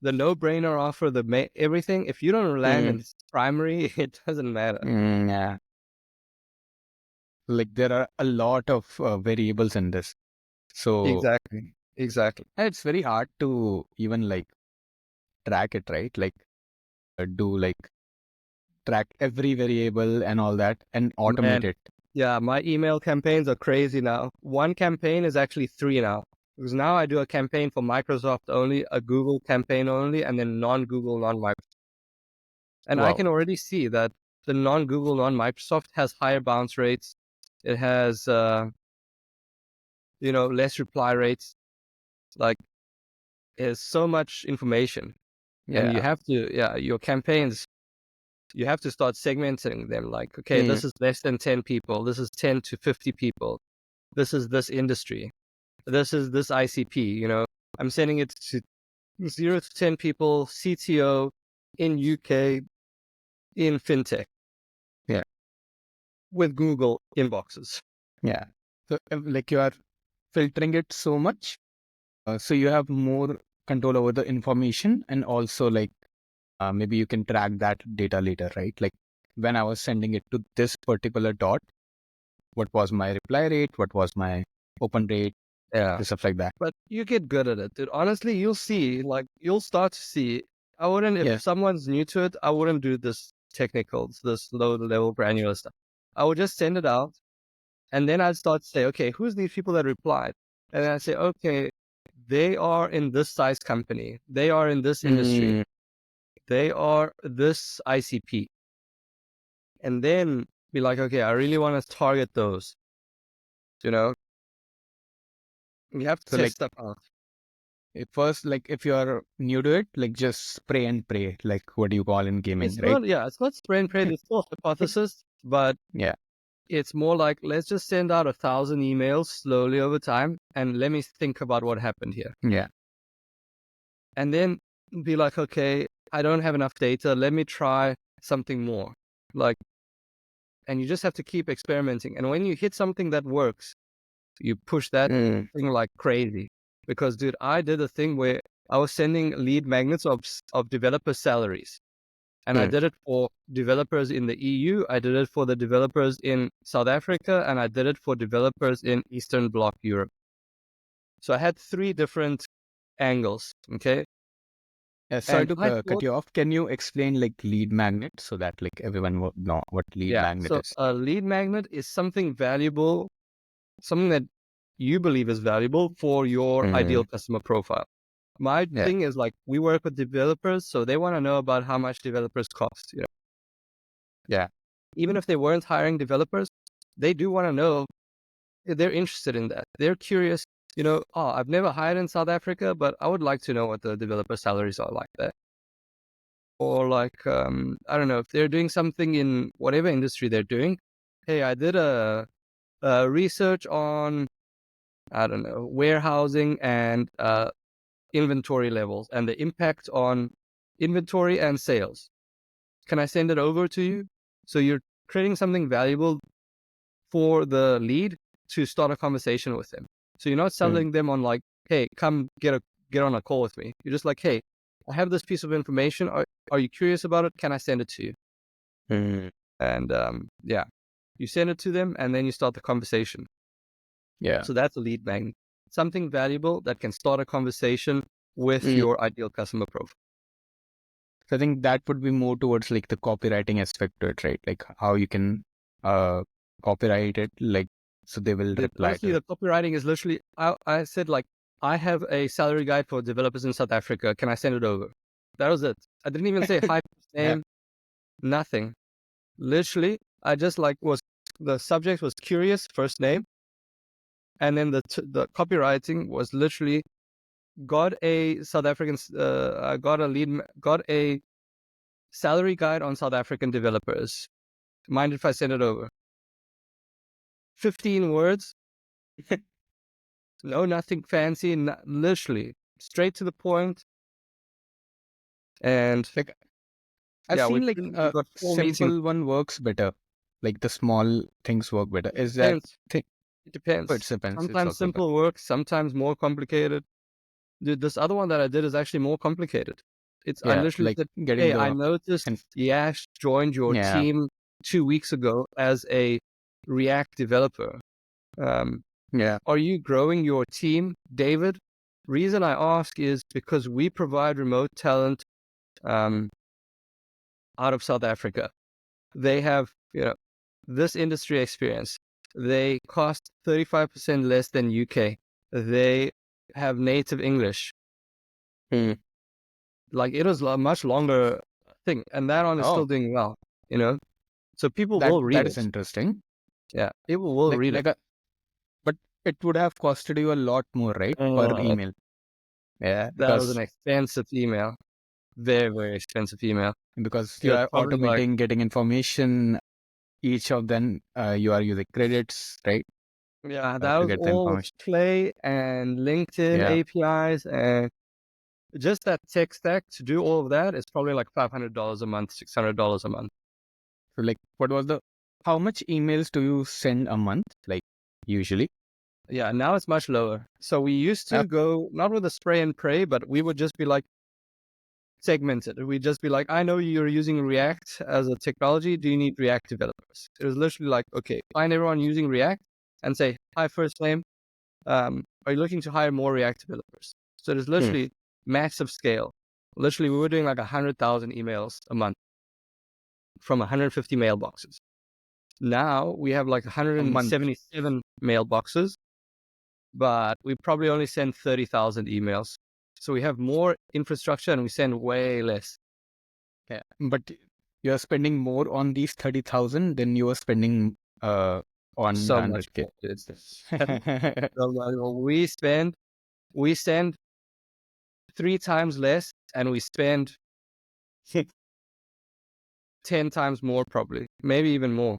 the no-brainer offer, everything. If you don't land Mm, in primary, it doesn't matter. yeah. Like there are a lot of variables in this. So Exactly. Exactly. it's very hard to even like track it, right? Like do like track every variable and all that and automate Man, it. yeah, my email campaigns are crazy now. One campaign is actually 3 now. Because now I do a campaign for Microsoft only, a Google campaign only, and then non-Google, non-Microsoft. And I Wow. can already see that the non-Google, non-Microsoft has higher bounce rates. It has, less reply rates. Like, there's so much information. And you Yeah. have to, your campaigns, you have to start segmenting them. Like, okay, Mm, this is less than 10 people. This is 10 to 50 people. This is this industry. This is this ICP. I'm sending it to 0 to 10 people, CTO in UK, in fintech yeah. with Google inboxes. Yeah. So like you are filtering it so much. So you have more control over the information and also like maybe you can track that data later, right? Like when I was sending it to this particular dot, what was my reply rate? What was my open rate? Yeah. Stuff like that. But you get good at it, dude. Honestly, you'll start to see. If Yeah. someone's new to it, I wouldn't do this technicals, this low level granular stuff. I would just send it out. And then I'd start to say, okay, who's these people that replied? And then I say, okay, they are in this size company. They are in this industry. Mm, They are this ICP. And then be like, okay, I really want to target those. You know, you have to so like test stuff out. at first, like if you're new to it, like just spray and pray, like what do you call in gaming, right? It's not spray and pray. It's still hypothesis, but Yeah. it's more like, let's just send out 1,000 emails slowly over time. And let me think about what happened here. Yeah. And then be like, okay, I don't have enough data. Let me try something more. Like, and you just have to keep experimenting. And when you hit something that works, you push that Mm, thing like crazy. Because, dude, I did a thing where I was sending lead magnets of developer salaries. And I mm. did it for developers in the EU. I did it for the developers in South Africa. And I did it for developers in Eastern Bloc Europe. So I had 3 different angles. Okay. Sorry And to I cut thought, you off. Can you explain like lead magnet so that like everyone will know what lead yeah. magnet So is? a lead magnet is something valuable, something that you believe is valuable for your Mm, ideal customer profile. My yeah. thing is, like, we work with developers, so they want to know about how much developers cost. Yeah. Even if they weren't hiring developers, they do want to know. They're interested in that. They're curious. Oh, I've never hired in South Africa, but I would like to know what the developer salaries are like there. Or like, I don't know, if they're doing something in whatever industry they're doing. Hey, I did a research on, I don't know, warehousing and inventory levels and the impact on inventory and sales. Can I send it over to you? So you're creating something valuable for the lead to start a conversation with them. So you're not Mm, selling them on like, hey, come get on a call with me. You're just like, hey, I have this piece of information. Are you curious about it? Can I send it to you? mm, And you send it to them and then you start the conversation. yeah. So that's a lead magnet. Something valuable that can start a conversation with Mm. your ideal customer profile. So I think that would be more towards like the copywriting aspect to it, right? Like how you can uh copyright it, like so they will reply Honestly, to it. the copywriting is literally, I said, like, I have a salary guide for developers in South Africa. Can I send it over? That was it. I didn't even say hi, Yeah. name, nothing. Literally, I just the subject was curious, first name. And then the copywriting was literally, got a South African, got a salary guide on South African developers. Mind if I send it over? 15 words, No, nothing fancy, literally straight to the point. And Like I've yeah, seen like we a got 4 meetings. simple one works better. Like the small things work better. It Is that depends. thing? It It depends. depends. It's Sometimes okay, but simple works, sometimes more complicated. Dude, this other one that I did is actually more complicated. I yeah, literally like said, getting hey, I the noticed and Yash joined your yeah, team 2 weeks ago as a React developer. Um, yeah. are you growing your team, David? Reason I ask is because we provide remote talent um, out of South Africa. They have, this industry experience. They cost 35% less than UK. They have native English. Hmm. Like it was a much longer thing, and that one is still Oh, doing well, you know. So people that will read that is it. interesting. Yeah, people will Like read it. like a but it would have costed you a lot more, right? Per Uh, email. Yeah, that was an because expensive email, very very expensive email. It you was are probably like automating getting information. Each of them, you are using credits, right? yeah, that To was get the all with information. Play and LinkedIn Yeah. APIs and just that tech stack to do all of that is probably like $500 a month, $600 a month. So like, what was the? How much emails do you send a month? Like usually. Yeah, now it's much lower. So we used Uh, to go not with a spray and pray, but we would just be like segmented. We'd just be like, I know you're using React as a technology. Do you need React developers? It was literally like, okay, find everyone using React and say, hi, first name. Are you looking to hire more React developers? So it was hmm, literally massive scale. Literally, we were doing like 100,000 emails a month from 150 mailboxes. Now we have like a month. 177 mailboxes, but we probably only send 30,000 emails. So we have more infrastructure and we send way less. Yeah. But you are spending more on these 30,000 than you are spending on the So much 100K. more. It's so much more. We send 3 times less and we spend 10 times more, probably, maybe even more,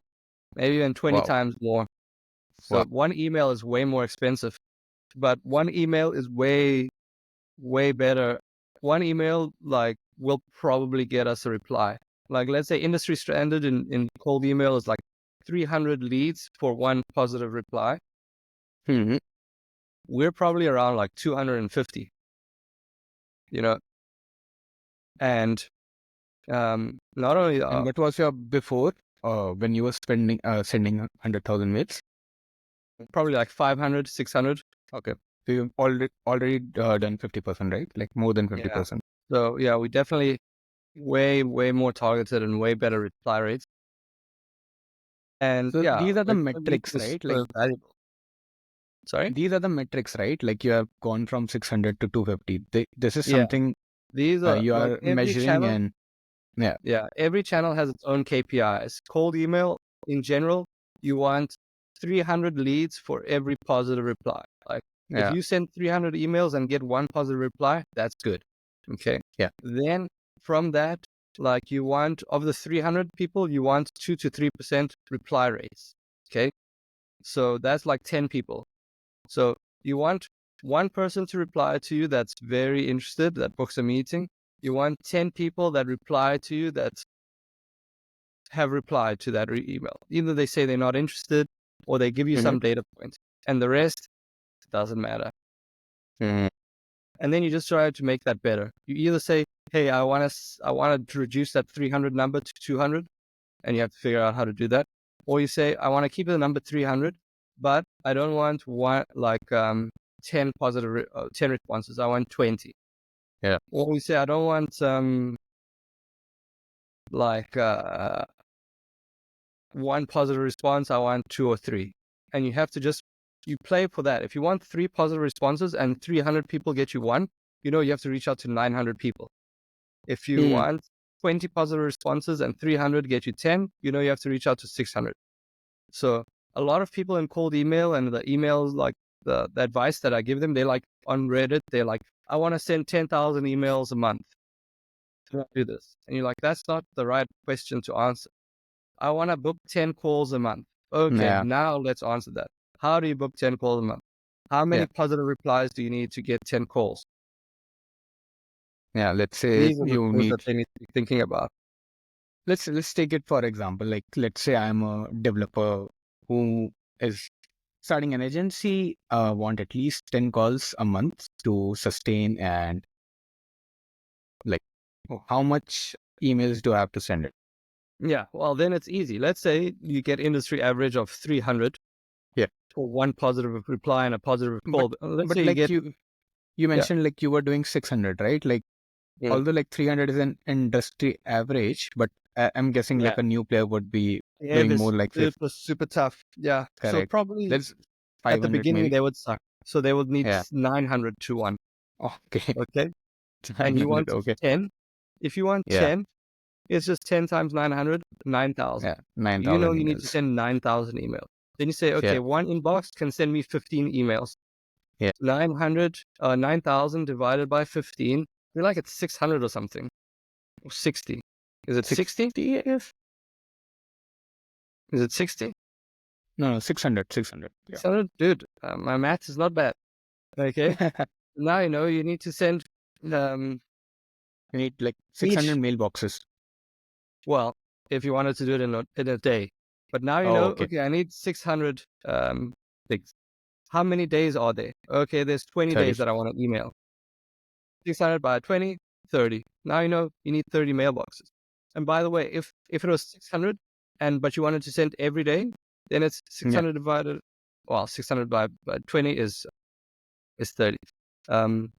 maybe even 20 Wow. times more. So Wow. one email is way more expensive, but one email is way, way better. One email like will probably get us a reply. Like let's say industry standard in cold email is like 300 leads for one positive reply. Hmm. We're probably around like 250, you know, and not only And what was your before when you were sending 100,000 mails? probably like 500, 600. Okay. So you've already done 50%, right? Like more than Yeah. 50%. So yeah, we definitely way, way more targeted and way better reply rates. And So yeah, these are the like the meeting metrics, is right? Like super valuable. Sorry? these are the metrics, right? Like you have gone from 600 to 250. This is Yeah. something These are you like are every measuring channel. and yeah, Yeah. Every channel has its own KPIs. Cold email in general, you want 300 leads for every positive reply. Like if yeah, you send 300 emails and get one positive reply, that's good. Okay. yeah. Then from that, like you want of the 300 people, you want 2 to 3% reply rates. Okay. So that's like 10 people. So you want one person to reply to you that's very interested, that books a meeting. You want 10 people that reply to you that have replied to that email. Either they say they're not interested or they give you Hmm. some data points, and the rest doesn't matter. Hmm. And then you just try to make that better. You either say, hey, I want to reduce that 300 number to 200, and you have to figure out how to do that. Or you say, I want to keep the number 300, but I don't want 10 positive, 10 responses. I want 20. Yeah. Or we say, I don't want like one positive response. I want 2 or 3. And you have to you play for that. If you want 3 positive responses and 300 people get you one, you have to reach out to 900 people. If you Hmm. want 20 positive responses and 300 get you 10, you have to reach out to 600. So a lot of people in cold email and the emails, like the advice that I give them, they like on Reddit, they're like, I want to send 10,000 emails a month to do this. And you're like, that's not the right question to answer. I want to book 10 calls a month. Okay, Yeah. now let's answer that. How do you book 10 calls a month? How many Yeah. positive replies do you need to get 10 calls? Yeah. Let's say These are the you things need, that they need to be thinking about. let's take it for example. Like, let's say I'm a developer who is starting an agency, want at least 10 calls a month to sustain, and like, how much emails do I have to send it? Yeah, well, then it's easy. Let's say you get industry average of 300 Yeah. for one positive reply and a positive But call. Let's say you like get, you yeah, mentioned, like you were doing 600, right? Like, mm, although like 300 is an industry average, but I'm guessing yeah, like a new player would be yeah, doing this more like 50, super, super tough. Yeah. So correct? probably There's at the 500 beginning, maybe. they would suck. So they would need Yeah. 900 to one. Okay. Okay. And you 900. want Okay. 10. If you want Yeah. 10, it's just 10 times 900, 9,000. Yeah. You know 9,000 you need to emails. send 9,000 emails. Then you say, okay, Yeah. one inbox can send me 15 emails. Yeah. 9,000 divided by 15. You're like it's 600 or something. Or 60. Is it 60? 60, I guess. Is it 60? No, no, 600. 600. Yeah. 600? Dude, my math is not bad. Okay. Now you know you need to send um, You need like 600 each, mailboxes. well, if you wanted to do it in a day. But now you Oh, know, okay. okay, I need 600 things. How many days are there? Okay, there's 20 days 30. that I want to email. 600 by 20, 30. Now you know you need 30 mailboxes. And by the way, if it was 600 but you wanted to send every day, then it's Yeah. 600 divided, well, 600 by 20 is 30. Um,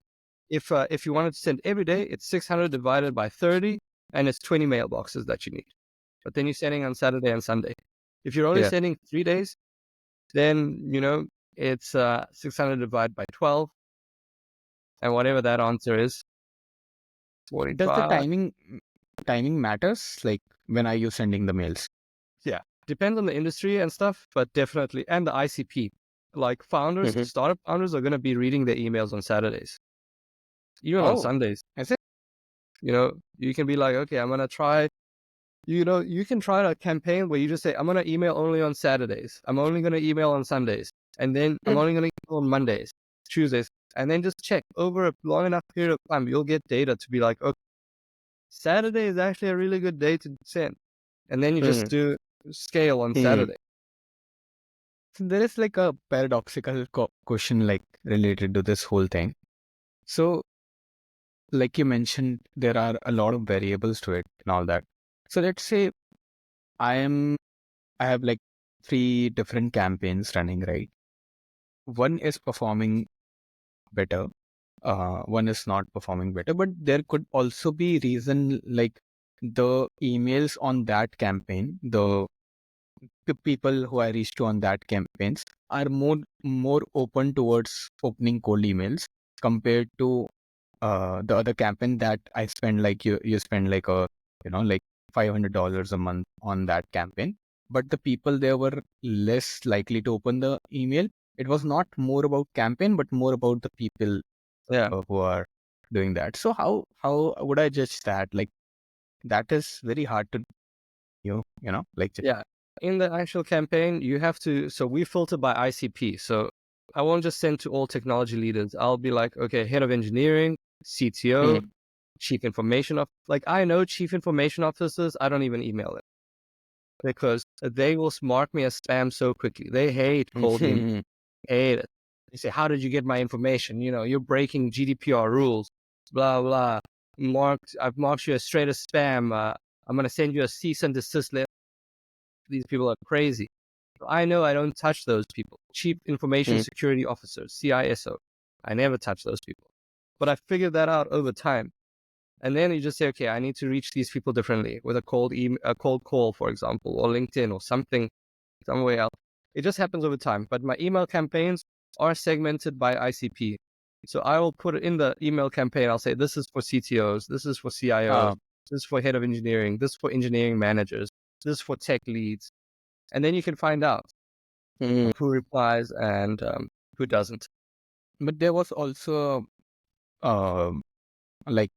if you wanted to send every day, it's 600 divided by 30, and it's 20 mailboxes that you need. But then you're sending on Saturday and Sunday. If you're only Yeah. sending 3 days, then you know it's 600 divided by 12, and whatever that answer is, Does the 45. timing matters? Like, when are you sending the mails? Yeah, depends on the industry and stuff, but definitely, and the ICP. Like founders, Mm-hmm. startup founders are going to be reading their emails on Saturdays, even on Oh, Sundays. is it? You know, you can be like, okay, I'm going to try, you know, you can try a campaign where you just say, I'm going to email only on Saturdays. I'm only going to email on Sundays. And then I'm Mm. only going to email on Mondays, Tuesdays. And then just check over a long enough period of time. You'll get data to be like, okay, Saturday is actually a really good day to send. And then you just Mm. do scale on Mm. Saturday. So there is like a paradoxical question like related to this whole thing. So, like you mentioned, there are a lot of variables to it and all that. So let's say I am I have like three different campaigns running, right? One is performing better, one is not performing better, but there could also be reason like the emails on that campaign, the people who I reached to on that campaigns are more open towards opening cold emails compared to the other campaign that I spend, like you spend like like $500 a month on that campaign, but the people there were less likely to open the email. It was not more about campaign, but more about the people Yeah. who are doing that. So how would I judge that? Like, that is very hard to like. Yeah. In the actual campaign, you have to, so we filter by ICP. So I won't just send to all technology leaders. I'll be like, okay, head of engineering, CTO, Mm, chief information officer. Like I know chief information officers, I don't even email them because they will mark me as spam so quickly. They hate cold email, mm, hate it. They say, how did you get my information? You know, you're breaking GDPR rules, blah, blah. I've marked you as straight as spam. I'm going to send you a cease and desist letter. These people are crazy. I know I don't touch those people. Chief Information mm, Security Officers, CISO. I never touch those people. But I figured that out over time. And then you just say, okay, I need to reach these people differently with a cold call, for example, or LinkedIn or something, some way else. It just happens over time. But my email campaigns are segmented by ICP. So I will put it in the email campaign. I'll say, this is for CTOs. This is for CIOs. uh, This is for head of engineering. This is for engineering managers. This is for tech leads. And then you can find out mm. who replies and who doesn't. But there was also like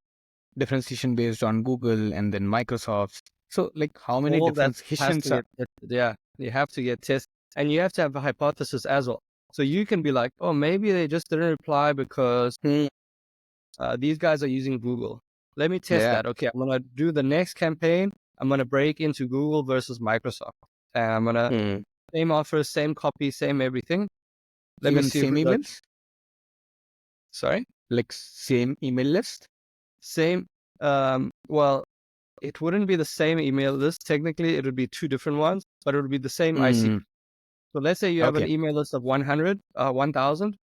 differentiation based on Google and then Microsoft. So like, how many All that has differentiations to are? get tested. Yeah, you have to get tested, and you have to have a hypothesis as well. So you can be like, oh, maybe they just didn't reply because these guys are using Google. Let me test Yeah. that. Okay, I'm going to do the next campaign. I'm going to break into Google versus Microsoft. And I'm going to, same offers, same copy, same everything. Let me Even see same who does. emails? Sorry? Like same email list? Same. Well, it wouldn't be the same email list. Technically, it would be two different ones, but it would be the same IC. Mm. So let's say you have an Okay. email list of 1,000,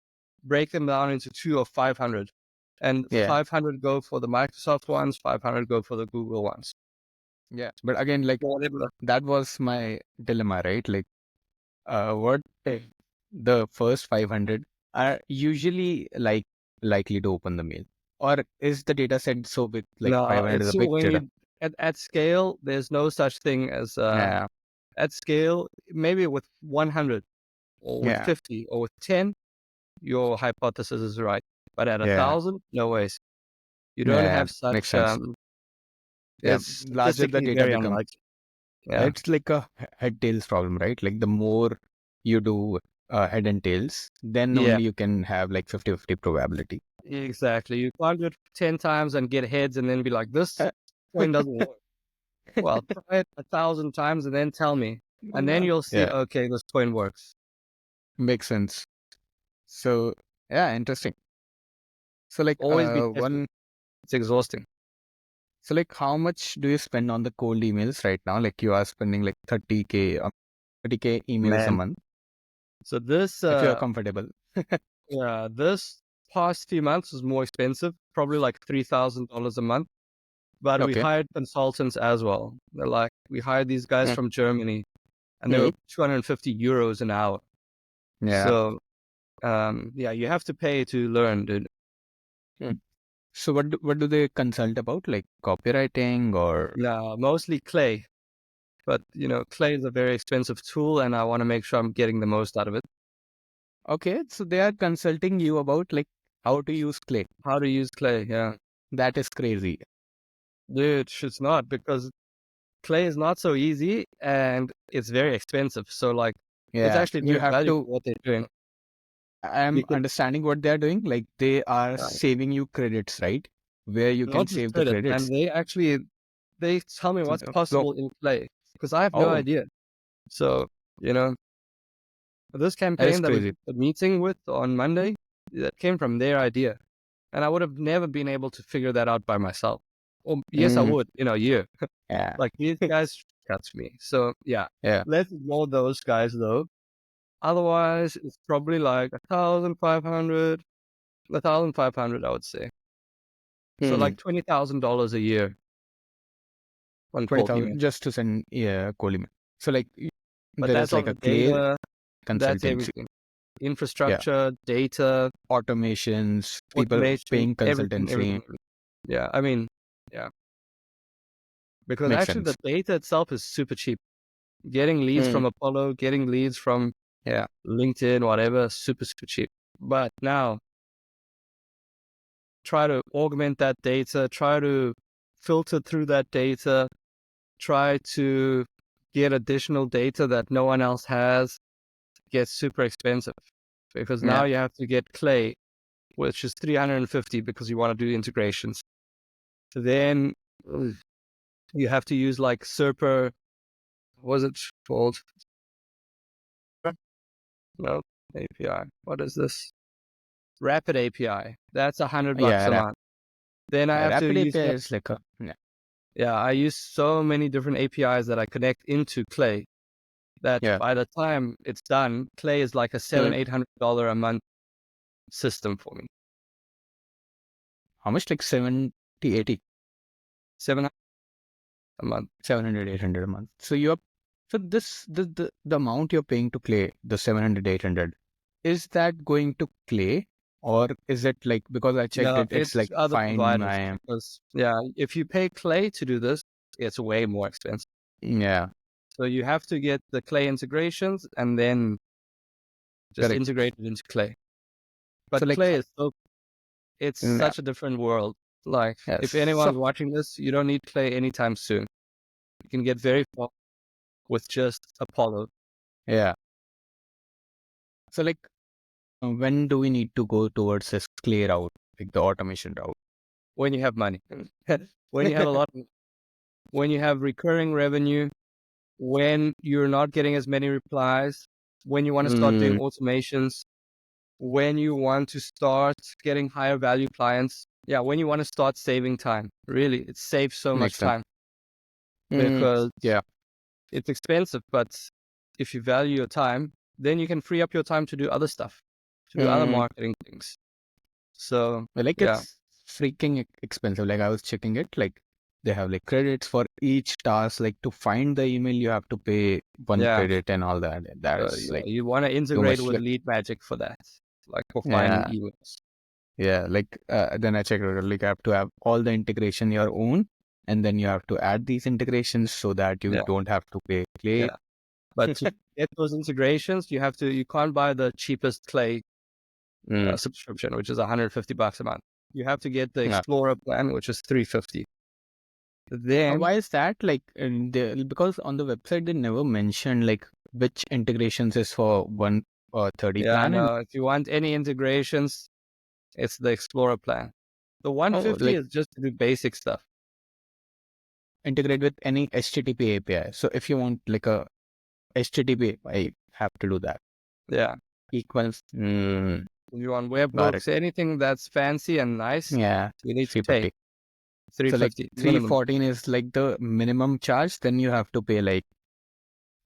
break them down into two of 500. And Yeah. 500 go for the Microsoft ones, 500 go for the Google ones. Yeah. But again, like Whatever. that was my dilemma, right? Like, what if the first 500 are usually likely to open the mail, or is the data set so big? Like No, 500 is it's a big when data. you at scale, there's no such thing as Yeah. at scale, maybe with 100 or with Yeah. 50 or with 10, your hypothesis is right. But at Yeah. 1,000, no ways. You don't Yeah. have Makes such, sense. Yeah. it's Larger the statistically data very becomes, unlikely. Yeah, it's like a head tails problem, right? Like the more you do head and tails, then yeah, only you can have like 50-50 probability. exactly. You can't do it 10 times and get heads and then be like, this Uh, point doesn't work. Well, try it 1,000 times and then tell me. And then you'll see, yeah, okay, this point works. makes sense. So yeah, interesting. So like Always be testing. one, It's exhausting. so like how much do you spend on the cold emails right now? Like you are spending like 30K, 30K emails a Man. month So this, if you're comfortable. yeah, this past few months was more expensive, probably like $3,000 a month. But we Okay. hired consultants as well. They're like, we hired these guys Mm. from Germany and they Mm. were 250 euros an hour. Yeah. So, yeah, you have to pay to learn, dude. Mm. So what do they consult about? Like copywriting or No, mostly Clay. But, Clay is a very expensive tool and I want to make sure I'm getting the most out of it. okay, so they are consulting you about like how to use Clay. How to use Clay, yeah. That is crazy. Dude, it's not because Clay is not so easy and it's very expensive. So, like, it's Yeah, actually you very have valuable to. what they're doing. I'm You can understanding what they're doing. Like they are uh, saving you credits, right? Where you can not just save the credit, credits. and they tell me what's So, possible in Clay because I have no oh, idea. So, you know, this that is campaign that we crazy. did the meeting with on Monday, that came from their idea. And I would have never been able to figure that out by myself. Or yes, I Mm, would in a year. yeah, Like these guys catch me. So yeah, yeah. let's ignore those guys though. Otherwise, it's probably like 1,500, I would say. So Hmm. like $20,000 a year on cold email. 20,000 just to send cold email. So like But there is that's like on a the Clay data. That's consultancy. everything. Yeah, Infrastructure, data, automations, people automation, paying everything, consultancy. everything. Yeah, I mean, yeah. Because Makes actually the sense. data itself is super cheap. Getting leads Hmm. from Apollo, getting leads from Yeah, LinkedIn, whatever, super, super cheap. But now try to augment that data, try to filter through that data, try to get additional data that no one else has, gets super expensive because now yeah. you have to get Clay, which is 350 because you want to do integrations. Then you have to use like Serper, what was it called? No, API. What is this? Rapid API. That's $100 Yeah, a month. Then I have to Rapid use, API is like a yeah, yeah, I use so many different APIs that I connect into Clay that yeah. by the time it's done, Clay is like a Hmm. $700-800 a month system for me. How much? Like 70, 80, 700 a month. 700, 800 a month. So you're so this the amount you're paying to Clay, the 700, 800, is that going to Clay or is it like because I checked No, it, it's it's like other fine. providers because, yeah, if you pay Clay to do this, it's way more expensive. Yeah, So you have to get the Clay integrations and then just correct. integrate it into Clay. So But like Clay is it's yeah, such a different world. Like, yes. if So anyone's watching this, you don't need Clay anytime soon. You can get very far with just Apollo. yeah. So like When do we need to go towards this clear route, like the automation route? When you have money, when you have a lot, when you have recurring revenue, when you're not getting as many replies, when you want to start doing Mm, automations, when you want to start getting higher value clients. Yeah, when you want to start saving time. Really, it saves so much makes sense. time Mm, because yeah. it's expensive, but if you value your time, then you can free up your time to do other stuff, to do other Mm, marketing things. So like yeah, it's freaking expensive. Like I was checking it, like they have like credits for each task. Like to find the email, you have to pay one yeah. credit and all that. That So is yeah, like you want to too integrate much. with Like Lead Magic for that, like for finding yeah, emails. yeah. Like then I checked it. Like I have to have all the integration your own, and then you have to add these integrations so that you Yeah, don't have to pay clay. yeah. But to get those integrations, you can't buy the cheapest Clay Mm. subscription, which is $150 a month. You have to get the Yeah. Explorer plan, which is $350. Then, Why is that? Like, because on the website they never mentioned like which integrations is for 130 yeah, plan and no, if you want any integrations, it's the Explorer plan. The oh, 150 like is just to do basic stuff. integrate with any HTTP API. So if you want like a HTTP, I have to do that. Yeah. Equals, If you want got it. webhooks, anything that's fancy and nice, Yeah, you need to pay 350. So like 350 minimum. 314 is like the minimum charge. Then you have to pay like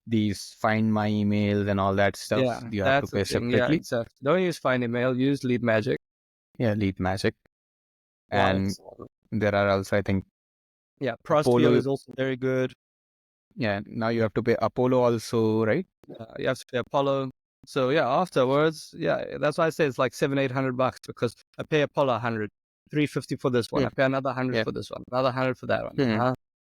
these find my emails and all that stuff. Yeah, You have to that's the pay thing. Yeah, separately. exactly. Don't use Find Email, use Lead Magic. Yeah, Lead Magic. And Wallets. there are also, I think, Yeah, Prospeo Apollo. is also very good. Yeah, now you have to pay Apollo also, right? You have to pay Apollo. So yeah, afterwards, yeah, that's why I say it's like $700-800 because I pay Apollo 100, 350 for this one. Hmm. I pay another 100 Yeah. for this one, another 100 for that one. Hmm.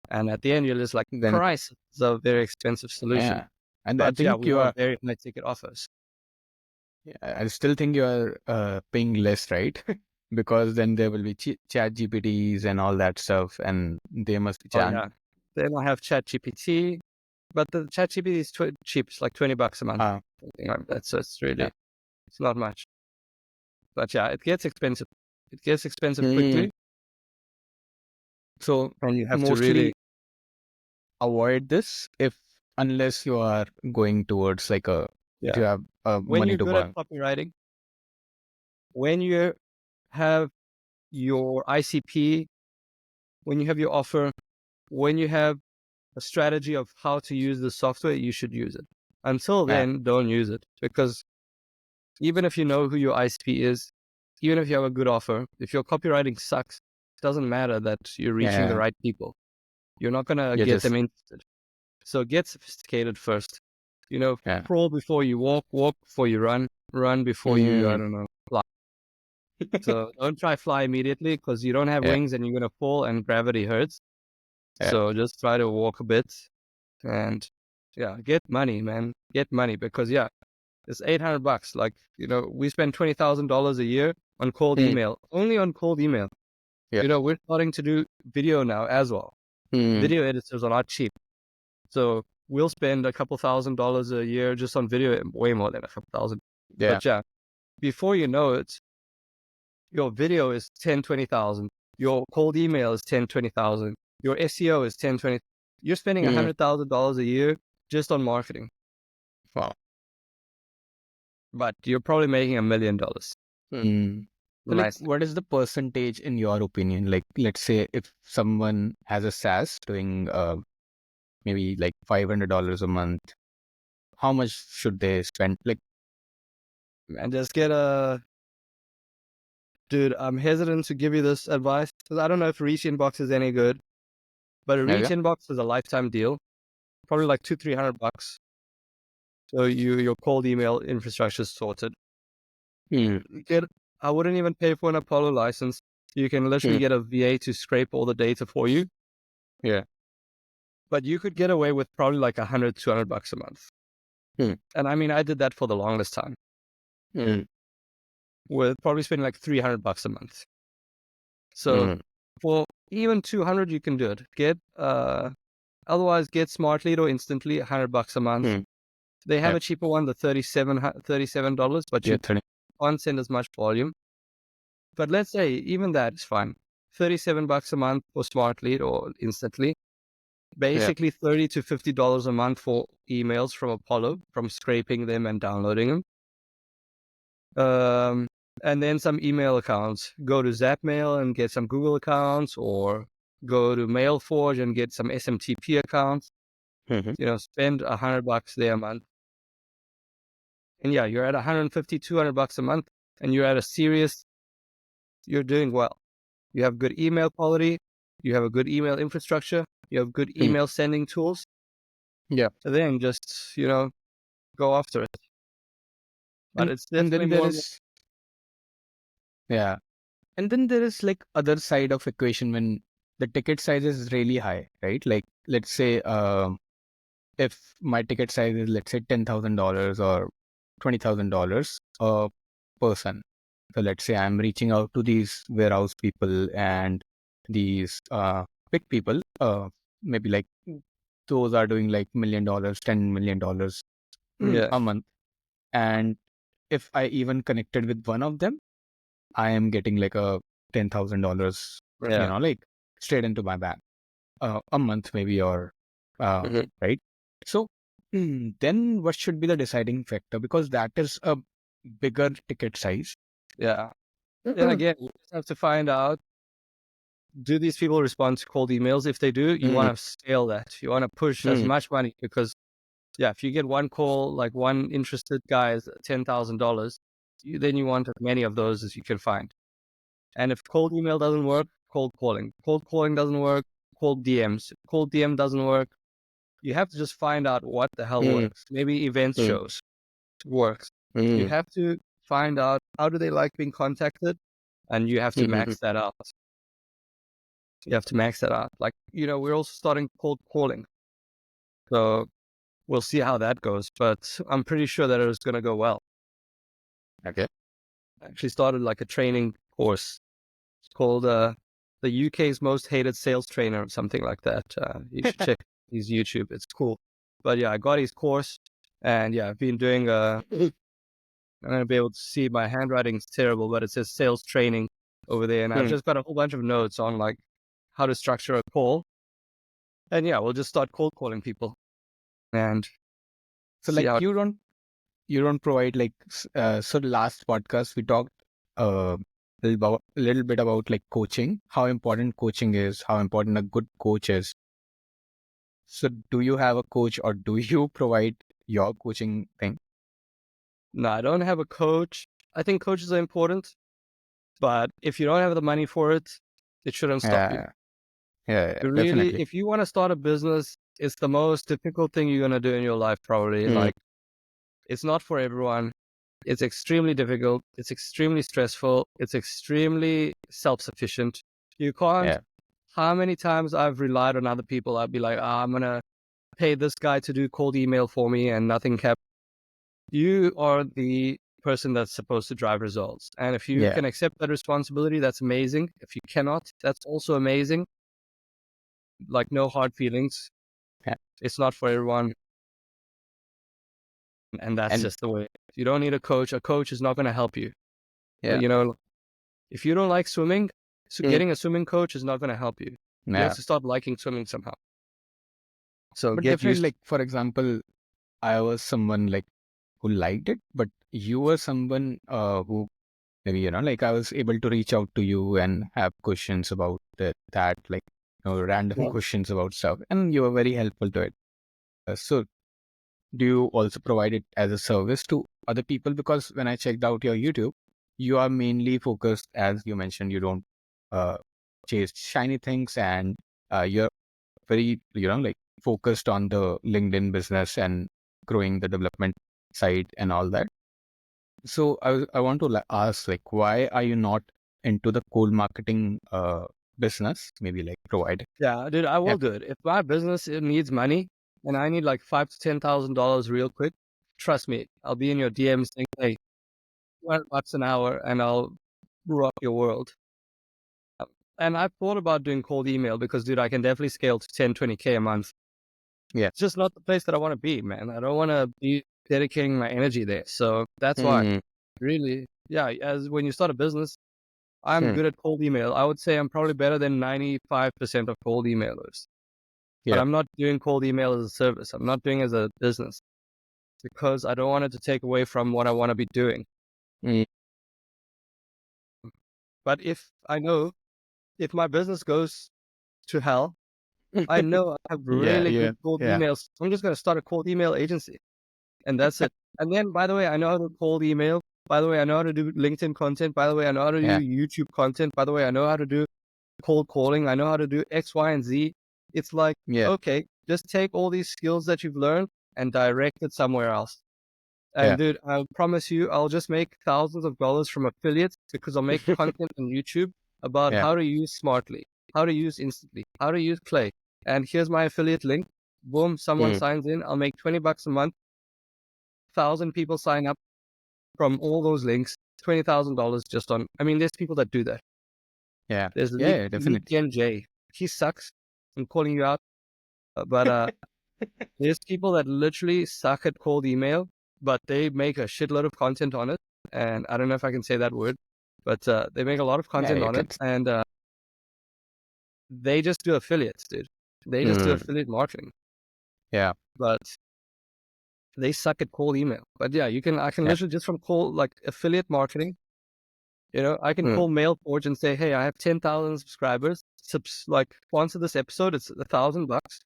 And at the end, you're just like, Then price is a very expensive solution. yeah, and I But yeah, think we you have are. very high ticket offers. Yeah, I still think you are paying less, right? Because then there will be chat GPTs and all that stuff, and they must be Oh charged. yeah, then I have ChatGPT, but the ChatGPT is cheap. It's like $20 a month. Uh, Something like that. So it's really, yeah. it's not much. But yeah, it gets expensive. It gets expensive Hmm. quickly, So and you have to really, mostly avoid this if unless you are going towards like a if yeah. you have When money you're to good at burn. copywriting, when you have your ICP, when you have your offer, when you have a strategy of how to use the software, you should use it. Until Yeah, then, don't use it because even if you know who your ICP is, even if you have a good offer, if your copywriting sucks, it doesn't matter that you're reaching the yeah, right people. You're not going to you get just them interested. So get sophisticated first. yeah. Crawl before you walk, walk before you run, run before you, I Mm. don't know, fly. So don't try fly immediately because you don't have Yeah, wings and you're going to fall and gravity hurts. yeah. So just try to walk a bit and yeah, get money, man. Get money because yeah, it's $800. Like, we spend $20,000 a year on cold Mm. email, only on cold email. Yeah. We're starting to do video now as well. Mm. Video editors are not cheap. So we'll spend a couple $1,000s a year just on video, way more than a couple thousand. Yeah. But yeah, before you know it, your video is 10, 20,000. Your cold email is 10, 20,000. Your SEO is 10, 20. You're spending Mm. $100,000 a year just on marketing, Wow. but you're probably making $1 million. Mm. So like, Nice. what is the percentage in your opinion? Like, let's say if someone has a SaaS doing maybe like $500 a month, how much should they spend? Like, And just dude, I'm hesitant to give you this advice because I don't know if Reach Inbox is any good, but a Reach okay. Inbox is a lifetime deal, probably like $200-300. So your cold email infrastructure is sorted. Mm. I wouldn't even pay for an Apollo license. You can literally Mm. get a VA to scrape all the data for you, Yeah. but you could get away with probably like $100-200 a month. Mm. And I mean, I did that for the longest time Mm. with probably spending like $300 a month. So Mm. for even 200, you can do it. Otherwise get Smart Lead or Instantly, $100 a month. Mm. They have Yeah. a cheaper one, the $37, but Yeah. 30. can't send as much volume. But let's say even that is fine. $37 a month for Smart Lead or Instantly. Yeah. Basically $30 to $50 a month for emails from Apollo, from scraping them and downloading them. And then some email accounts. Go to Zapmail and get some Google accounts, or go to MailForge and get some SMTP accounts. Mm-hmm. Spend $100 there a month. And yeah, you're at 150, $200 a month, and you're doing well. You have good email quality. You have a good email infrastructure. You have good Mm. email sending tools. Yeah. And then just, go after it. But And it's and definitely then there more. is yeah. And then there is like other side of equation when the ticket size is really high, right? Like let's say if my ticket size is let's say $10,000 or $20,000 a person. So let's say I'm reaching out to these warehouse people and these big people, maybe like those are doing like $1 million, $10 million Yeah, a month. And if I even connected with one of them, I am getting like a $10,000, yeah. like straight into my bank a month maybe, or Mhm. right. So then what should be the deciding factor? Because that is a bigger ticket size. Yeah. Then again, you just have to find out, do these people respond to cold emails? If they do, you Mm, want to scale that. You want to push as mm, much money because, yeah, if you get one call, like one interested guy is $10,000, then you want as many of those as you can find. And if cold email doesn't work, cold calling. Cold calling doesn't work, cold DMs. Cold DM doesn't work. You have to just find out what the hell mm, works. Maybe events mm, shows works. You mm, have to find out, how do they like being contacted, and you have to mm, max that out. You have to max that out. Like, we're also starting cold calling. So we'll see how that goes, but I'm pretty sure that it was going to go well. okay. I actually started like a training course. It's called the UK's Most Hated Sales Trainer or something like that. You should check his YouTube. It's cool. But yeah, I got his course, and yeah, I've been doing I'm going to be able to see my handwriting's terrible, but it says sales training over there. And I've Mm. just got a whole bunch of notes on like how to structure a call. And yeah, we'll just start cold calling people and So see like how. you don't provide like so last podcast we talked a little bit about like coaching, how important coaching is, how important a good coach is. So do you have a coach or do you provide your coaching thing? No, I don't have a coach. I think coaches are important, but if you don't have the money for it, it shouldn't stop you. Yeah, yeah, Really, definitely. if you want to start a business, it's the most difficult thing you're going to do in your life, probably. Mm, Like, it's not for everyone. It's extremely difficult. It's extremely stressful. It's extremely self-sufficient. You can't. yeah, How many times I've relied on other people? I'd be like, I'm going to pay this guy to do cold email for me and nothing kept. You are the person that's supposed to drive results. And if you yeah, can accept that responsibility, that's amazing. If you cannot, that's also amazing. Like, no hard feelings. yeah. It's not for everyone. And that's And just the way. You don't need a coach. A coach is not going to help you. yeah, If you don't like swimming, so mm, getting a swimming coach is not going to help you. You have yeah. to start liking swimming somehow. So But get definitely, used. like for example, I was someone like who liked it, but you were someone who maybe like I was able to reach out to you and have questions about that, like random questions about stuff, and you were very helpful to it. So do you also provide it as a service to other people? Because when I checked out your YouTube, you are mainly focused, as you mentioned, you don't uh, chase shiny things, and you're very like focused on the LinkedIn business and growing the development side and all that. So I want to ask, like, why are you not into the cold marketing business? Maybe like provide. Yeah, dude, I Yeah. will do it. If my business it needs money and I need like $5,000 to $10,000 real quick, trust me, I'll be in your DMs saying, hey, $100 an hour and I'll rock your world. And I've thought about doing cold email because, dude, I can definitely scale to 10, 20K a month. Yeah. It's just not the place that I want to be, man. I don't want to be dedicating my energy there. So that's why. Mm. really, yeah, as when you start a business, I'm Hmm. good at cold email. I would say I'm probably better than 95% of cold emailers. But Yeah. I'm not doing cold email as a service. I'm not doing it as a business because I don't want it to take away from what I want to be doing. Mm. But if my business goes to hell, I know I have Yeah. really Yeah. good cold Yeah. emails. I'm just going to start a cold email agency and that's it. And then, by the way, I know how to cold email. By the way, I know how to do LinkedIn content. By the way, I know how to do Yeah. YouTube content. By the way, I know how to do cold calling. I know how to do X, Y, and Z. It's like, Yeah. okay, just take all these skills that you've learned and direct it somewhere else. And Yeah. dude, I'll promise you, I'll just make thousands of dollars from affiliates because I'll make content on YouTube about Yeah. how to use smartly, how to use instantly, how to use Play. And here's my affiliate link. Boom, someone Mm. signs in. I'll make $20 a month. 1,000 people sign up from all those links. $20,000 just on. I mean, there's people that do that. Yeah. There's Yeah. Lead Yeah. Lead Definitely. Gen J. He sucks. I'm calling you out. But there's people that literally suck at cold email, but they make a shitload of content on it. And I don't know if I can say that word, but they make a lot of Yeah. content You on it. can. And they just do affiliates, dude. They just do Mm. affiliate marketing, Yeah. but they suck at cold email. But yeah, I can Yeah. literally just from cold, like affiliate marketing, I can Mm. call MailForge and say, hey, I have 10,000 subscribers. Like sponsor this episode. It's $1,000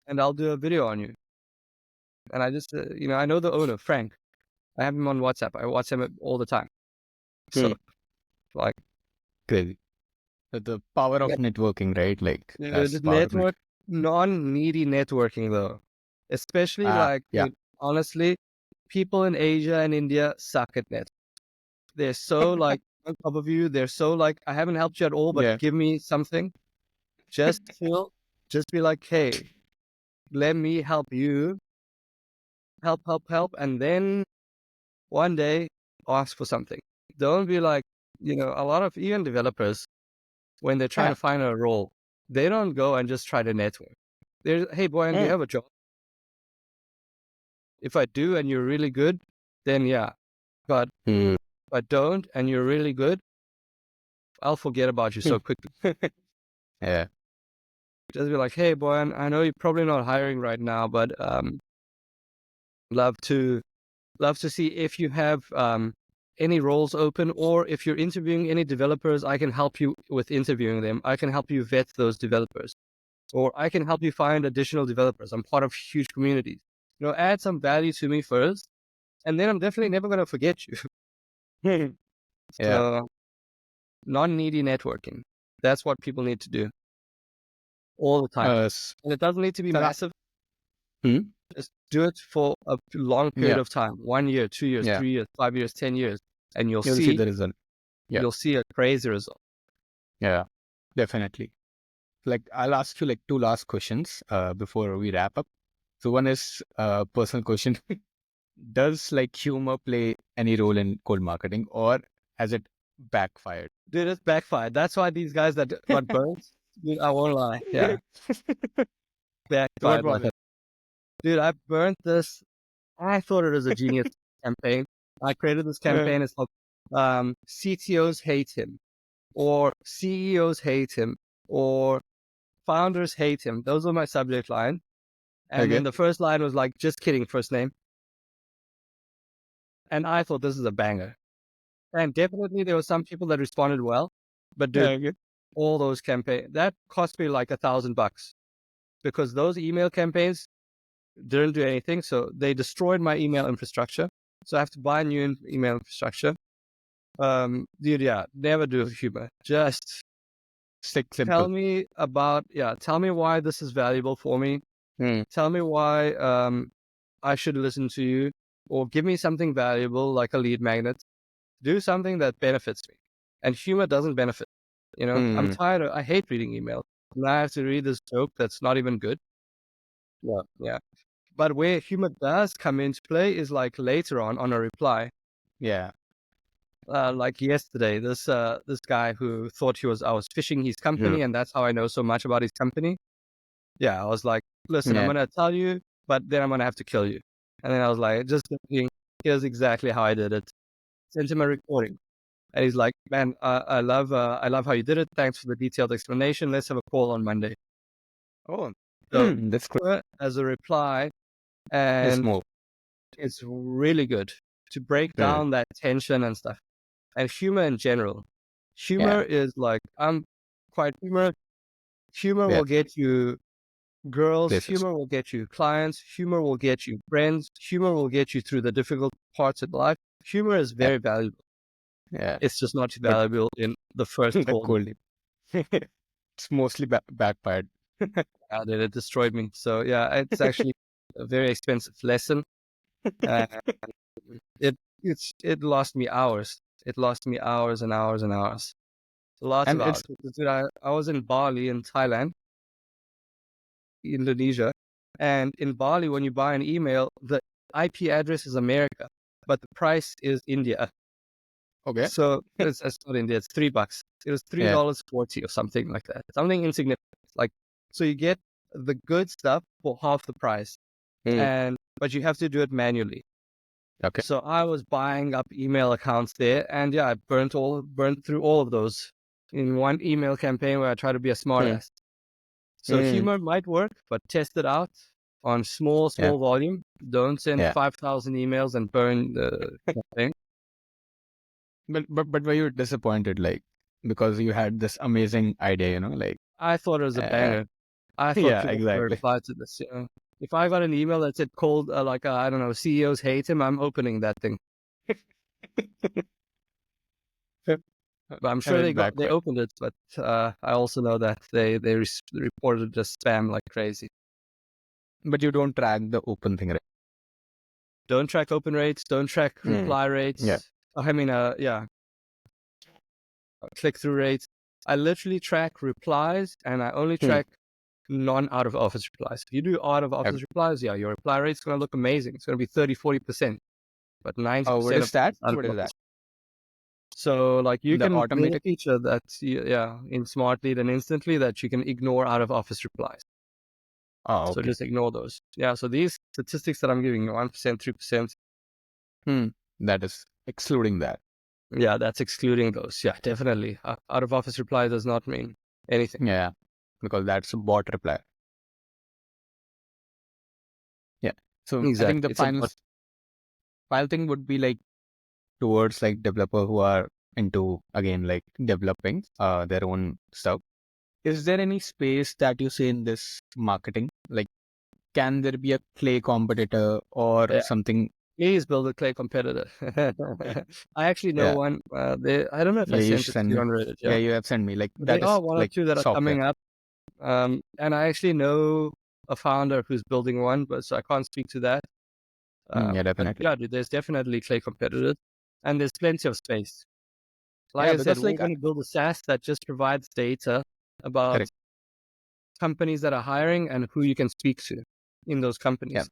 and I'll do a video on you. And I just, I know the owner, Frank. I have him on WhatsApp. I WhatsApp him all the time. So, Mm. like, Crazy. The power of yeah, networking, right? Like that's the powerful. non-needy networking though, especially Ah. like, Yeah. dude, honestly, people in Asia and India suck at net. They're so like on top of you. They're so like, I haven't helped you at all, but Yeah. give me something. Just just be like, hey, let me help you, help, and then one day ask for something. Don't be like, a lot of even developers when they're trying Yeah. to find a role, they don't go and just try to network. Hey, Boyan, do you Mm. have a job? If I do and you're really good, then yeah. But Mm. if I don't and you're really good, I'll forget about you so quickly. Yeah. Just be like, hey, Boyan, I know you're probably not hiring right now, but love to see if you have any roles open, or if you're interviewing any developers, I can help you with interviewing them. I can help you vet those developers, or I can help you find additional developers. I'm part of huge communities. Add some value to me first, and then I'm definitely never going to forget you. Yeah. So, non-needy networking. That's what people need to do all the time. And it doesn't need to be So, massive. hmm? Just do it for a long period Yeah. of time. 1 year, 2 years, Yeah. 3 years, 5 years, 10 years. And You'll see the result. Yeah. you'll see a crazy result. Yeah. Definitely. Like I'll ask you like two last questions before we wrap up. So one is a personal question. Does like humor play any role in cold marketing, or has it backfired? Dude, it's backfired. That's why these guys that got burned, dude, I won't lie. Yeah, What backfired was like, it? dude, I burnt this. I thought it was a genius campaign. I created this Uh, campaign. It's called CTOs hate him, or CEOs hate him, or founders hate him. Those were my subject line. And then okay. the first line was like, just kidding, first name. And I thought this is a banger. And definitely there were some people that responded well, but dude, Okay. all those campaigns, that cost me like $1,000 because those email campaigns didn't do anything. So they destroyed my email infrastructure. So I have to buy new email infrastructure. Dude, yeah, never do humor. Just Stick tell simple. me tell me why this is valuable for me. Mm. Tell me why I should listen to you, or give me something valuable like a lead magnet. Do something that benefits me. And humor doesn't benefit. I'm Mm. tired I hate reading email. And I have to read this joke that's not even good. Yeah. Yeah. But where humor does come into play is like later on a reply. Yeah. Like yesterday, this guy who thought I was phishing his Mm. company, and that's how I know so much about his company. Yeah, I was like, listen, I'm Yeah. gonna tell you, but then I'm gonna have to kill you. And then I was like, just thinking, here's exactly how I did it. sent him a recording. And he's like, man, I love how you did it. Thanks for the detailed explanation. Let's have a call on Monday. Oh, So that's great. as a reply, It's and more. it's really good to break down that tension and stuff. And humor in general. Humor Yeah. is like, I'm quite humor. Humor Yeah. will get you girls. Places. Humor will get you clients. Humor will get you friends. Humor will get you through the difficult parts of life. Humor is Yeah. very valuable. Yeah. It's just not But valuable in the first the cold. cold. It's mostly backfired. That it destroyed me. So yeah, it's actually a very expensive lesson. Uh, it lost me hours. It lost me hours and hours and hours. Lots of And hours. it's Dude, I was in Bali in Thailand, Indonesia, and in Bali, when you buy an email, the IP address is America, but the price is India. okay. So it's not India. It's $3. It was Yeah. $3.40 or something like that. Something insignificant. Like, so you get the good stuff for half the price, but you have to do it manually. Okay. So I was buying up email accounts there, and yeah, I burnt through all of those in one email campaign where I try to be a smartass. So humor might work, but test it out on small Yeah. volume. Don't send Yeah. 5,000 emails and burn the campaign. But were you disappointed, like, because you had this amazing idea, like, I thought it was a uh, banger. I thought yeah, people would exactly. reply to this. If I got an email that said cold, I don't know, CEOs hate him, I'm opening that thing. But I'm And sure it they backfired. opened it, but I also know that they reported just spam like crazy. But you don't track the open thing, right? Don't track open rates. Don't track reply Yeah. rates. I mean, click through rates. I literally track replies, and I only track non out of office replies. If you do out of Okay. office replies, yeah, your reply rate's going to look amazing. It's going to be 30-40%, but What 90% of is that? out of What is that? office. So like you The can build a automatic. feature that in Smartlead and Instantly that you can ignore out of office replies. Oh, So okay. just ignore those. Yeah. So these statistics that I'm giving you, 1%, 3%. That is excluding that. Yeah, that's excluding those. Yeah, definitely. Out of office reply does not mean anything. Yeah, because that's a bot reply. Yeah. So I think the Exactly. It's a final thing would be like towards like developer who are into again like developing their own stuff. Is there any space that you see in this marketing? Like, can there be a clay competitor or yeah. something? Please build a clay competitor. I actually know Yeah, one. I don't know if I yeah, you sent should it to send you me. on Reddit. Yeah, Yeah, you have sent me. Like there that is are one or like two that are software. coming up. And I actually know a founder who's building one, but so I can't speak to that. Yeah, But definitely. yeah, dude, there's definitely clay competitors, and there's plenty of space. Like Yeah, I said, because we're like going to build a SaaS that just provides data about correct. companies that are hiring and who you can speak to in those Yeah, companies.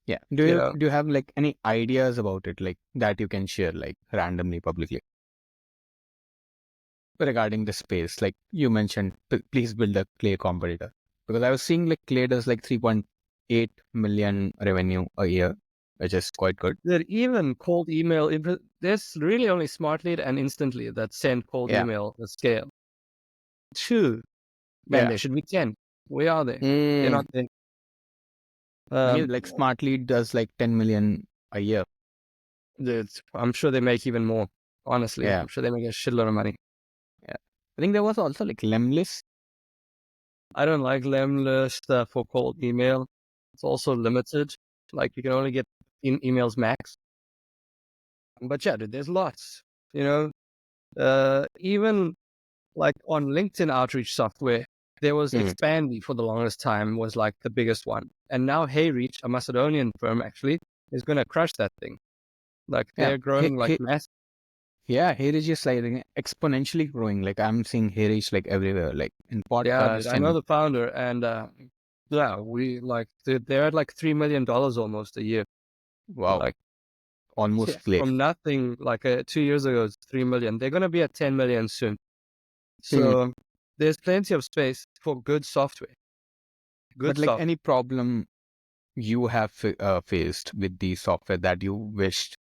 yeah. You know, Do you have like any ideas about it, like that you can share like randomly publicly regarding the space? Like you mentioned, please build a clay competitor because I was seeing like clay does like 3.8 million revenue a year, which is quite good. there even cold email. There's really only Smartlead and Instantly that send cold Yeah. email at scale. Two, man, Yeah. there should be 10. Where are they? They're Mm. not there. I mean, like Smartly does like 10 million a year. I'm sure they make even more. Honestly, Yeah. I'm sure they make a shitload of money. Yeah. I think there was also like Lemlist. I don't like Lemlist for cold email. It's also limited. Like you can only get emails max. But yeah, dude, there's lots. You even like on LinkedIn outreach software, there was Expandy for the longest time was like the biggest one. And now HeyReach, a Macedonian firm actually, is going to crush that thing. Like Yeah. they're growing like mass. Yeah. Hairage is like exponentially growing. Like I'm seeing Hairage like everywhere, like in Yeah, dude, podcast I know and the founder and yeah, we like they're at like $3 million almost a year. wow, Like almost clay. from nothing like 2 years ago, it's 3 million. They're going to be at 10 million soon. Hmm. So there's plenty of space for good software. But Good like software. any problem you have faced with the software that you wished,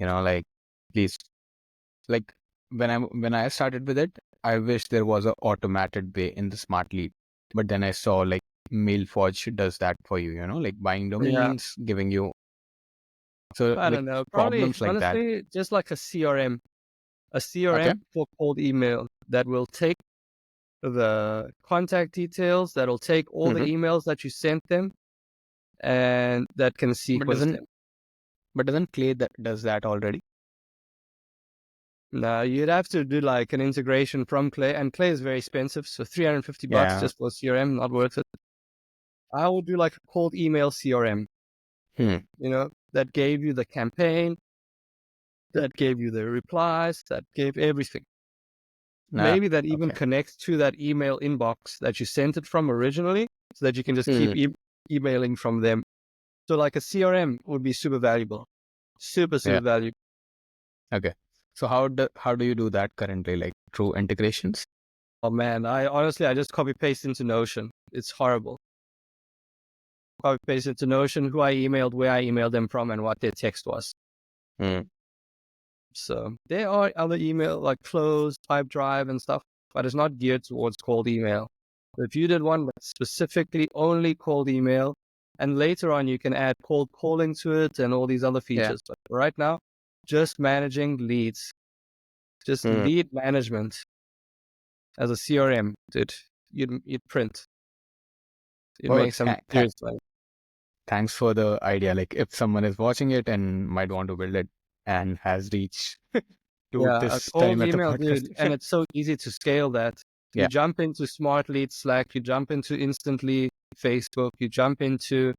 like please Like when I started with it, I wish there was a automated way in the smart lead. But then I saw like MailForge does that for you, like buying Yeah. domains, giving you so I like don't know. Probably, problems like that. honestly, just like a CRM, Okay. for cold email that will take the contact details, that'll take all the Hmm. emails that you sent them, and that can But sequence doesn't them. but doesn't Clay that does that already? Now, you'd have to do like an integration from Clay, and Clay is very expensive, so $350 Yeah. just for CRM, not worth it. I would do like a cold email CRM, Hmm. that gave you the campaign, that gave you the replies, that gave everything. Nah. Maybe that even Okay. connects to that email inbox that you sent it from originally, so that you can just Hmm. keep emailing from them. So like a CRM would be super valuable, super, Yeah. super valuable. Okay. So how do you do that currently? Like through integrations? Oh man, I just copy paste into Notion. It's horrible. Copy paste into Notion who I emailed, where I emailed them from, and what their text was. Hmm. So there are other email like Close, Pipedrive, and stuff, but it's not geared towards cold email. If you did one that's specifically only cold email, and later on you can add cold calling to it and all these other Yeah. features. But right now, just managing leads, just Hmm. lead management as a CRM, dude. You'd print. You'd Oh, make some serious money. thanks for the idea. Like if someone is watching it and might want to build it and has reached to Yeah, a this cold time at the email, podcast. dude. And it's so easy to scale that. You Yeah. jump into Smart Lead Slack, you jump into Instantly Facebook, you jump into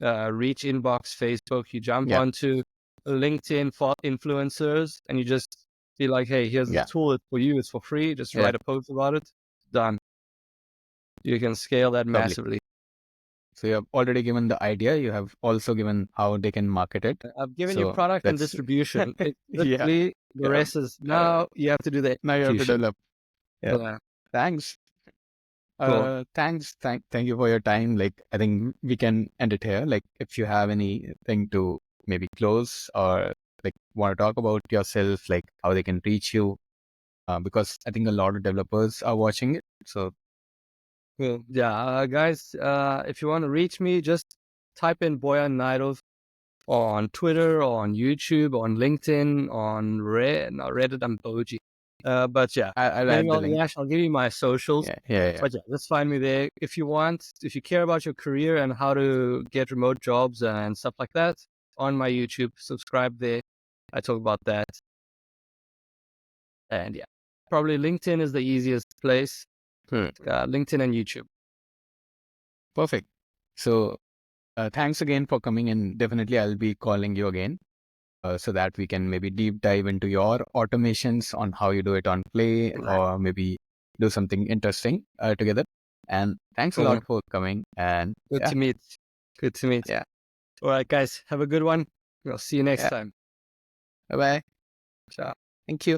Reach Inbox Facebook, you jump Yeah. onto LinkedIn for influencers, and you just be like, hey, here's the Yeah. tool. It's for you. It's for free. Just Yeah. write a post about it. Done. You can scale that Lovely. massively. So you have already given the idea. You have also given how they can market it. I've given you So product and that's distribution. It's yeah. literally the Yeah. rest is Uh, now you have to do the now you have to execution. develop. Yeah. Yeah, Thanks. cool. Thanks. Thank you for your time. Like, I think we can end it here. Like, if you have anything to maybe close or like want to talk about yourself, like how they can reach you, because I think a lot of developers are watching it. So, Cool. Yeah, guys, if you want to reach me, just type in Boyan Nairov on Twitter, on YouTube, on LinkedIn, on Reddit, I'm Boji. But yeah, I'll maybe add the link. I'll give you my socials. Yeah. Yeah. Yeah. But yeah, just find me there. If you care about your career and how to get remote jobs and stuff like that, on my YouTube, subscribe there. I talk about that. And yeah, probably LinkedIn is the easiest place. Hmm. LinkedIn and YouTube. Perfect. So, thanks again for coming in. Definitely, I'll be calling you again. So that we can maybe deep dive into your automations on how you do it on Play Right. or maybe do something interesting together. And thanks a Cool. lot for coming. And Good yeah, to meet. Good to meet. yeah, All right, guys. Have a good one. I'll see you next yeah. time. Bye bye. Ciao. Thank you.